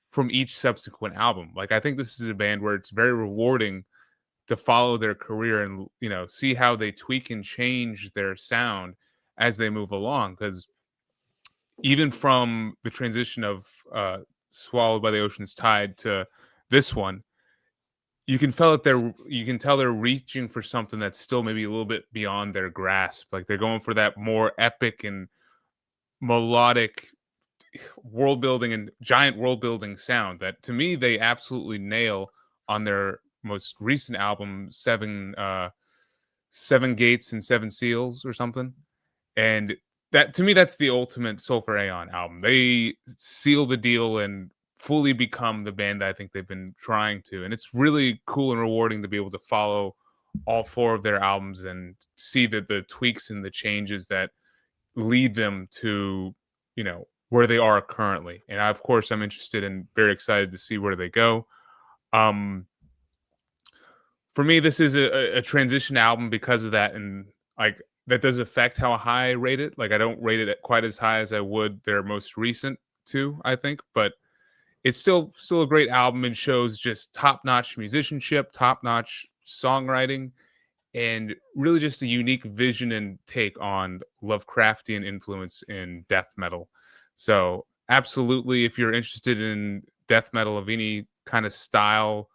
Speaker 4: from each subsequent album. Like, I think this is a band where it's very rewarding to follow their career and, see how they tweak and change their sound as they move along. Because even from the transition of Swallowed by the Ocean's Tide to this one, you can tell they're reaching for something that's still maybe a little bit beyond their grasp. Like, they're going for that more epic and melodic world building and giant world building sound that, to me, they absolutely nail on their most recent album, Seven Gates and Seven Seals or something. And that, to me, that's the ultimate Sulphur Aeon album. They seal the deal and fully become the band that I think they've been trying to. And it's really cool and rewarding to be able to follow all four of their albums and see the tweaks and the changes that lead them to, where they are currently. And of course, I'm interested and very excited to see where they go. For me, this is a transition album because of that. And like, that does affect how high I rate it. Like, I don't rate it quite as high as I would their most recent two, I think, but it's still a great album and shows just top-notch musicianship, top-notch songwriting, and really just a unique vision and take on Lovecraftian influence in death metal. So absolutely, if you're interested in death metal of any kind of style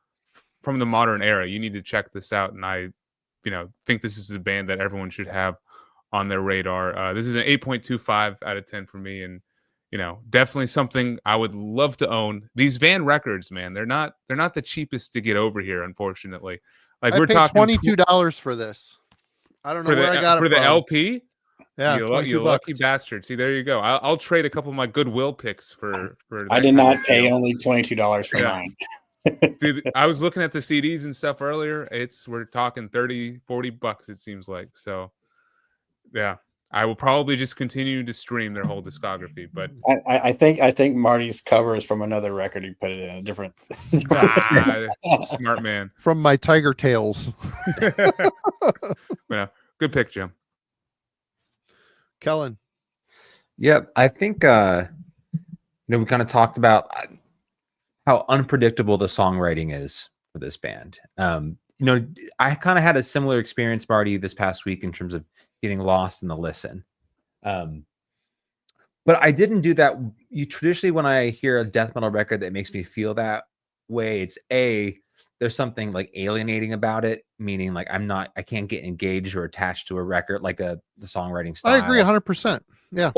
Speaker 4: from the modern era, you need to check this out. And I, think this is a band that everyone should have on their radar. This is an 8.25 out of 10 for me. And, definitely something I would love to own. These Van records, man, they're not the cheapest to get over here, unfortunately. Like,
Speaker 1: I
Speaker 4: we're
Speaker 1: paid
Speaker 4: talking
Speaker 1: $22 for this. I don't know where I got it
Speaker 4: for
Speaker 1: from.
Speaker 4: the LP.
Speaker 1: Yeah,
Speaker 4: you lucky bastard. See, there you go. I'll trade a couple of my Goodwill picks for.
Speaker 3: I did not pay only $22 for mine.
Speaker 4: Dude, I was looking at the CDs and stuff earlier. We're talking $30-$40, it seems like. So, yeah, I will probably just continue to stream their whole discography. But
Speaker 3: I think Marty's cover is from another record. He put it in a different.
Speaker 4: Smart man.
Speaker 1: From my Tiger Tales.
Speaker 4: Yeah, good pick, Jim.
Speaker 1: Kellen.
Speaker 2: Yep, I think we kind of talked about how unpredictable the songwriting is for this band. I kind of had a similar experience, Marty, this past week in terms of getting lost in the listen. But I didn't do that. You traditionally, when I hear a death metal record that makes me feel that way, it's there's something like alienating about it, meaning like I can't get engaged or attached to a record, like the songwriting style.
Speaker 1: I agree 100%. Yeah.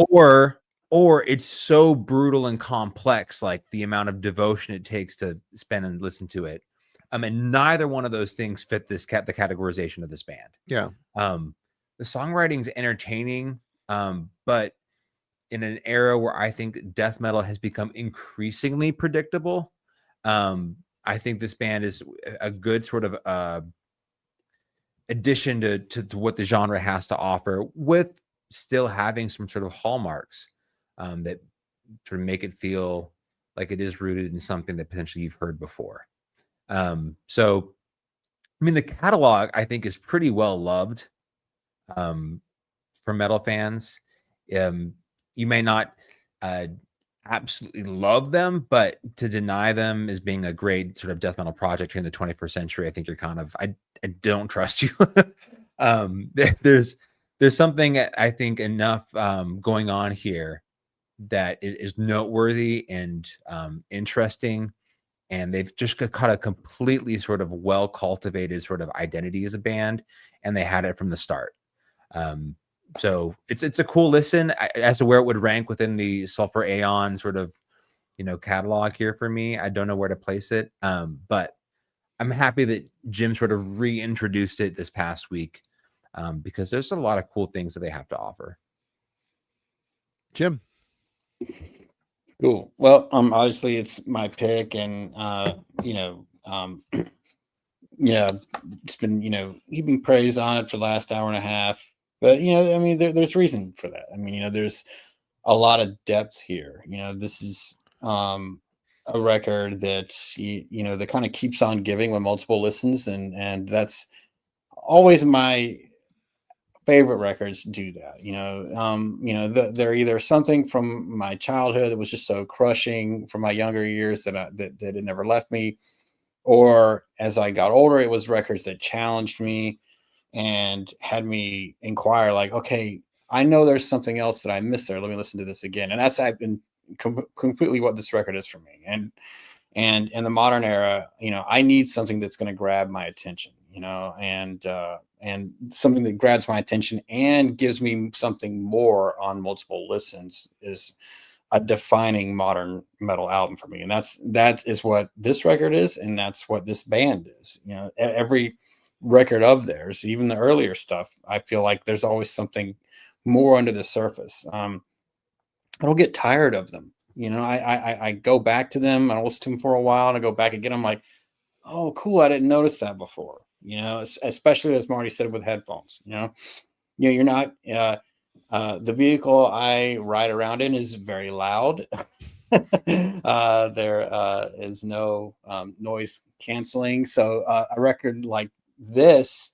Speaker 2: Or it's so brutal and complex, like the amount of devotion it takes to spend and listen to it. And neither one of those things fit the categorization of this band.
Speaker 1: Yeah.
Speaker 2: The songwriting's entertaining, but in an era where I think death metal has become increasingly predictable, I think this band is a good sort of addition to what the genre has to offer, with still having some sort of hallmarks that sort of make it feel like it is rooted in something that potentially you've heard before. So, I mean, the catalog I think is pretty well loved for metal fans. You may not absolutely love them, but to deny them as being a great sort of death metal project here in the 21st century, I think you're kind of, I don't trust you. There's something I think enough going on here that is noteworthy and interesting. And they've just got a completely sort of well cultivated sort of identity as a band, and they had it from the start. So it's a cool listen. As to where it would rank within the Sulphur Aeon sort of, catalog here for me, I don't know where to place it. But I'm happy that Jim sort of reintroduced it this past week, because there's a lot of cool things that they have to offer.
Speaker 1: Jim.
Speaker 3: Cool. Well, obviously it's my pick, and it's been, heaping praise on it for the last hour and a half. But I mean, there's reason for that. I mean, there's a lot of depth here. This is a record that that kind of keeps on giving with multiple listens, and that's always my favorite records do that. They're either something from my childhood that was just so crushing from my younger years that it never left me, or as I got older, it was records that challenged me and had me inquire, like, okay, I know there's something else that I missed there. Let me listen to this again. And that's been completely what this record is for me. And in the modern era, I need something that's going to grab my attention, and something that grabs my attention and gives me something more on multiple listens is a defining modern metal album for me. And that is what this record is. And that's what this band is. Every record of theirs, even the earlier stuff, I feel like there's always something more under the surface. I don't get tired of them. I go back to them and I listen to them for a while and I go back again. I'm like, oh, cool. I didn't notice that before, especially as Marty said with headphones, you're not, the vehicle I ride around in is very loud. There is no noise canceling. So a record like this,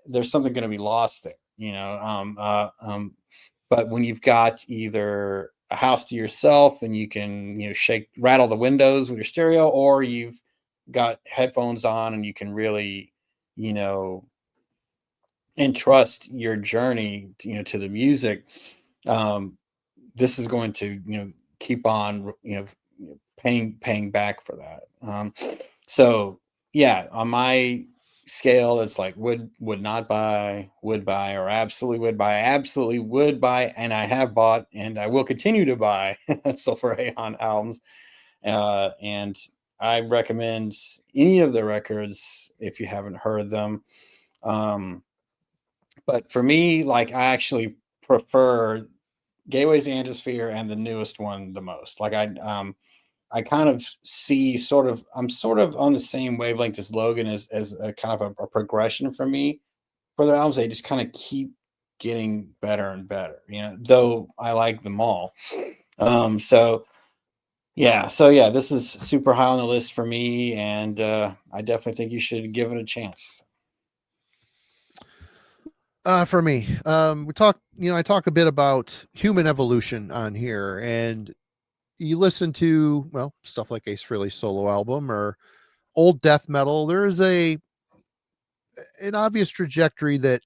Speaker 3: there's something going to be lost there, but when you've got either a house to yourself and you can rattle the windows with your stereo, or you've got headphones on and you can really entrust your journey to the music, this is going to keep on paying back for that. So yeah, on my scale, it's like would not buy, would buy, or absolutely would buy, and I have bought and I will continue to buy Sulphur Aeon albums, and I recommend any of the records if you haven't heard them. But for me, like, I actually prefer Gateway's Antisphere and the newest one the most. Like, I kind of see I'm sort of on the same wavelength as Logan as a kind of a progression for me for their albums. They just kind of keep getting better and better, though I like them all. So yeah, this is super high on the list for me, and I definitely think you should give it a chance.
Speaker 1: For me, we talk, I talk a bit about human evolution on here, and you listen to, stuff like Ace Frehley's solo album or old death metal, there is an obvious trajectory that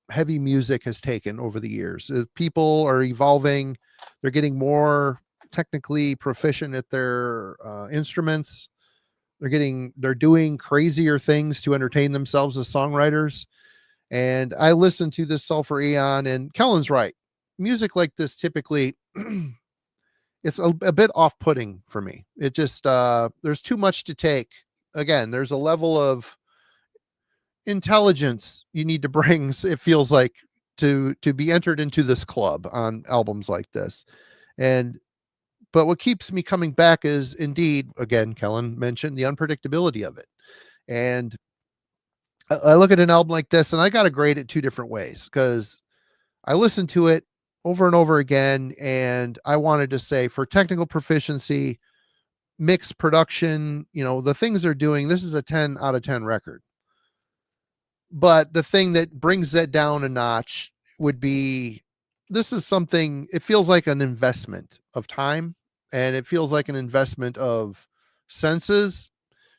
Speaker 1: heavy music has taken over the years. People are evolving. They're getting more technically proficient at their instruments. They're doing crazier things to entertain themselves as songwriters. And I listened to this Sulphur Aeon, and Kellen's right. Music like this typically it's a bit off-putting for me. It just there's too much to take. Again, there's a level of intelligence you need to bring, it feels like, to be entered into this club on albums like this. But what keeps me coming back is, indeed, again, Kellen mentioned the unpredictability of it. And I look at an album like this and I got to grade it two different ways, because I listened to it over and over again, and I wanted to say, for technical proficiency, mix, production, the things they're doing, this is a 10 out of 10 record. But the thing that brings that down a notch would be, this is something, it feels like an investment of time, and it feels like an investment of senses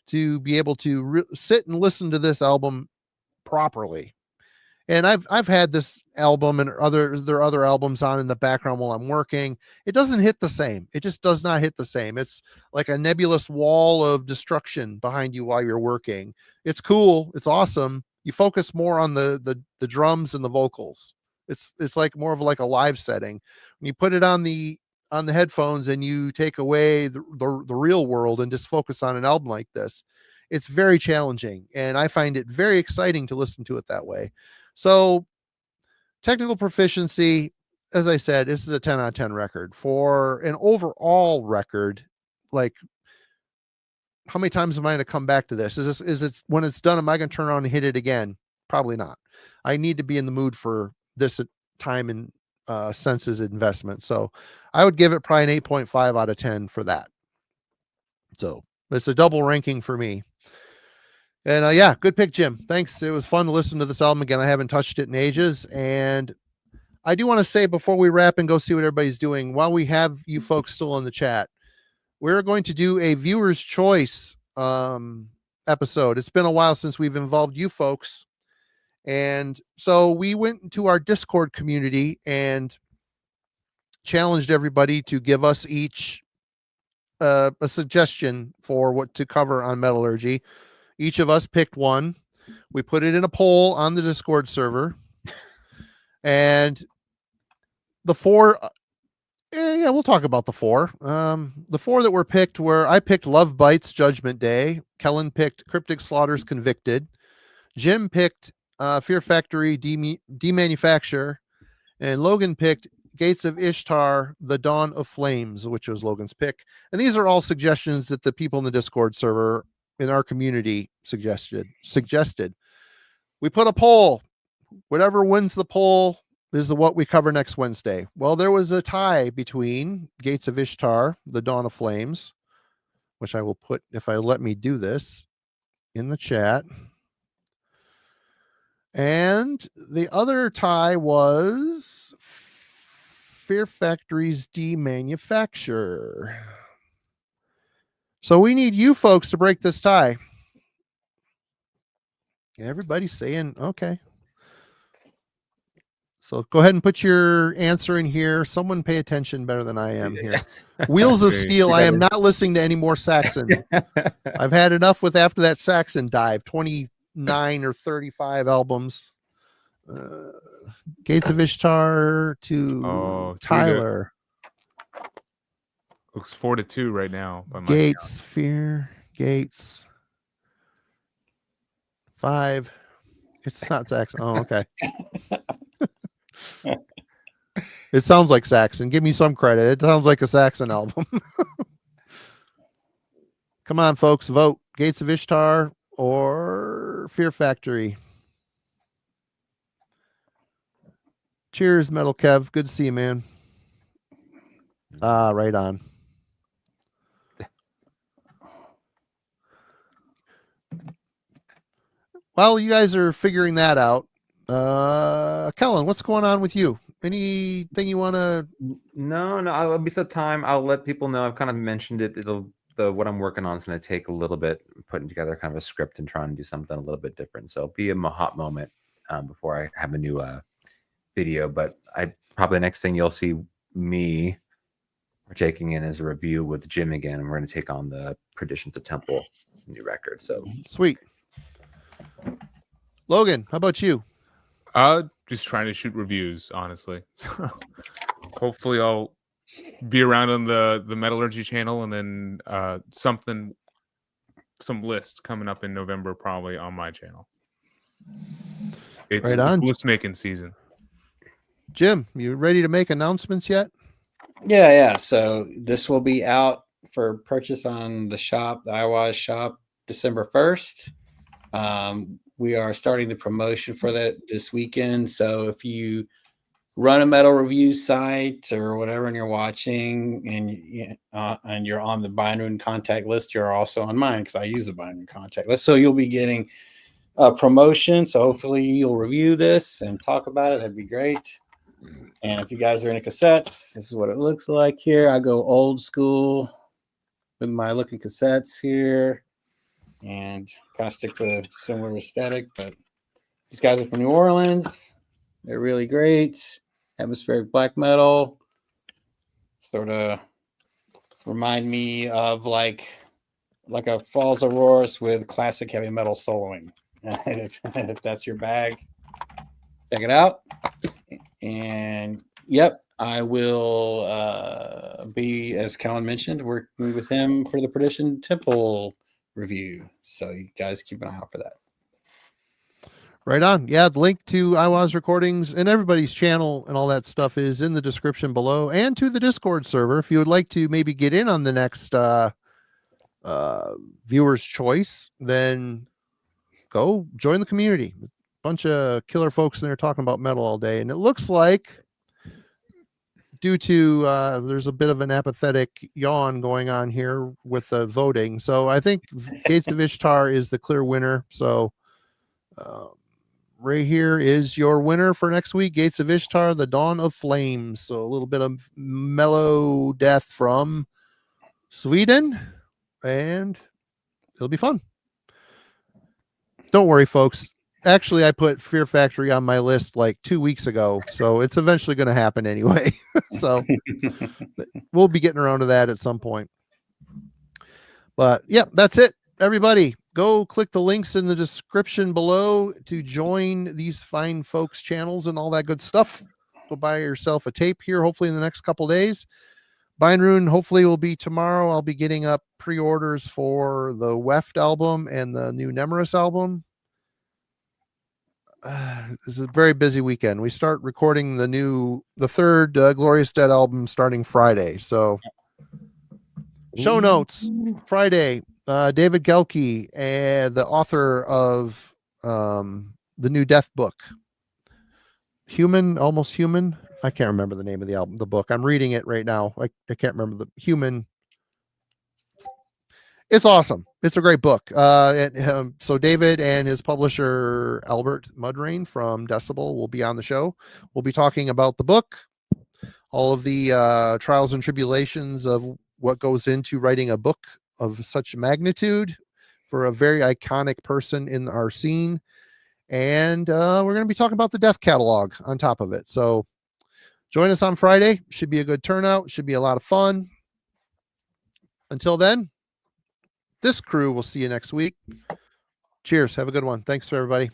Speaker 1: to be able to sit and listen to this album properly. And I've had this album and there are other albums on in the background while I'm working. It doesn't hit the same. It just does not hit the same. It's like a nebulous wall of destruction behind you while you're working. It's cool. It's awesome. You focus more on the drums and the vocals. It's like more of like a live setting. When you put it on the headphones and you take away the real world and just focus on an album like this, it's very challenging. And I find it very exciting to listen to it that way. So technical proficiency, as I said, this is a 10 out of 10 record. For an overall record, like, how many times am I going to come back to this? Is it when it's done, am I going to turn around and hit it again? Probably not. I need to be in the mood for this time and senses investment. So I would give it probably an 8.5 out of 10 for that. So it's a double ranking for me. And yeah, good pick, Jim. Thanks. It was fun to listen to this album again. I haven't touched it in ages. And I do want to say, before we wrap and go see what everybody's doing, while we have you folks still in the chat, we're going to do a viewer's choice episode. It's been a while since we've involved you folks. And so we went into our Discord community and challenged everybody to give us each a suggestion for what to cover on Metallurgy. Each of us picked one. We put it in a poll on the Discord server. And the four, yeah, we'll talk about the four. The four that were picked were, I picked Love Bites, Judgment Day. Kellen picked Cryptic Slaughters, Convicted. Jim picked Fear Factory, Demanufacture. And Logan picked Gates of Ishtar, The Dawn of Flames, which was Logan's pick. And these are all suggestions that the people in the Discord server in our community suggested. We put a poll. Whatever wins the poll is what we cover next Wednesday. Well, there was a tie between Gates of Ishtar, The Dawn of Flames, which I will put, if I let me do this, in the chat. And the other tie was Fear Factory's Demanufacture. So we need you folks to break this tie. Everybody's saying, okay. So go ahead and put your answer in here. Someone pay attention better than I am here. Wheels of Steel. I am not listening to any more Saxon. I've had enough with after that Saxon dive. 29 or 35 albums. Gates of Ishtar to Tyler.
Speaker 4: Looks 4-2 right now. By my
Speaker 1: Gates, count. Fear, Gates. 5. It's not Saxon. Oh, okay. It sounds like Saxon. Give me some credit. It sounds like a Saxon album. Come on, folks. Vote. Gates of Ishtar or Fear Factory. Cheers, Metal Kev. Good to see you, man. Right on. While you guys are figuring that out, Kellen, what's going on with you? Anything you want to?
Speaker 2: No. I'll be some time. I'll let people know. I've kind of mentioned it. What I'm working on is going to take a little bit putting together kind of a script and trying to do something a little bit different. So it'll be a hot moment before I have a new video. But probably the next thing you'll see me partaking in is a review with Jim again, and we're going to take on the Perditions of Temple new record. So
Speaker 1: Sweet. Logan, how about you?
Speaker 4: Just trying to shoot reviews, honestly. So hopefully I'll be around on the Metallurgy channel, and then some list coming up in November, probably on my channel. It's list making season.
Speaker 1: Jim, you ready to make announcements yet?
Speaker 3: Yeah. So this will be out for purchase on the shop, the Eihwaz shop, December 1st. We are starting the promotion for that this weekend. So if you run a metal review site or whatever, and you're watching, and you're on the Bindrune contact list, you're also on mine because I use the Bindrune contact list. So you'll be getting a promotion. So hopefully you'll review this and talk about it. That'd be great. And if you guys are into cassettes, this is what it looks like here. I go old school with my looking cassettes here, and kind of stick to a similar aesthetic. But these guys are from New Orleans. They're really great. Atmospheric black metal. Sort of remind me of like a Falls Auroras with classic heavy metal soloing. If that's your bag, check it out. And yep, I will be, as Callan mentioned, working with him for the Perdition Temple review. So you guys keep an eye out for that.
Speaker 1: Right on. Yeah, the link to Eihwaz Recordings and everybody's channel and all that stuff is in the description below, and to the Discord server if you would like to maybe get in on the next viewer's choice. Then go join the community. A bunch of killer folks in there talking about metal all day, and it looks like, due to there's a bit of an apathetic yawn going on here with the voting, so I think Gates of Ishtar is the clear winner. So right here is your winner for next week: Gates of Ishtar, the Dawn of Flames. So a little bit of mellow death from Sweden, and it'll be fun. Don't worry, folks. Actually, I put Fear Factory on my list like 2 weeks ago, so it's eventually going to happen anyway. So we'll be getting around to that at some point. But yep, that's it. Everybody, go click the links in the description below to join these fine folks' channels and all that good stuff. Go buy yourself a tape here, hopefully in the next couple days. Bindrune hopefully will be tomorrow. I'll be getting up pre-orders for the Weft album and the new Nemeris album. It's a very busy weekend. We start recording the third Glorious Dead album starting Friday. So show notes Friday. David Gelke, the author of the new Death book, Almost Human. I can't remember the name of the book. I'm reading it right now. I can't remember the Human. It's awesome. It's a great book. So David and his publisher, Albert Mudrain from Decibel, will be on the show. We'll be talking about the book, all of the trials and tribulations of what goes into writing a book of such magnitude for a very iconic person in our scene. And we're going to be talking about the Death catalog on top of it. So join us on Friday. Should be a good turnout. Should be a lot of fun. Until then, this crew will see you next week. Cheers. Have a good one. Thanks for everybody.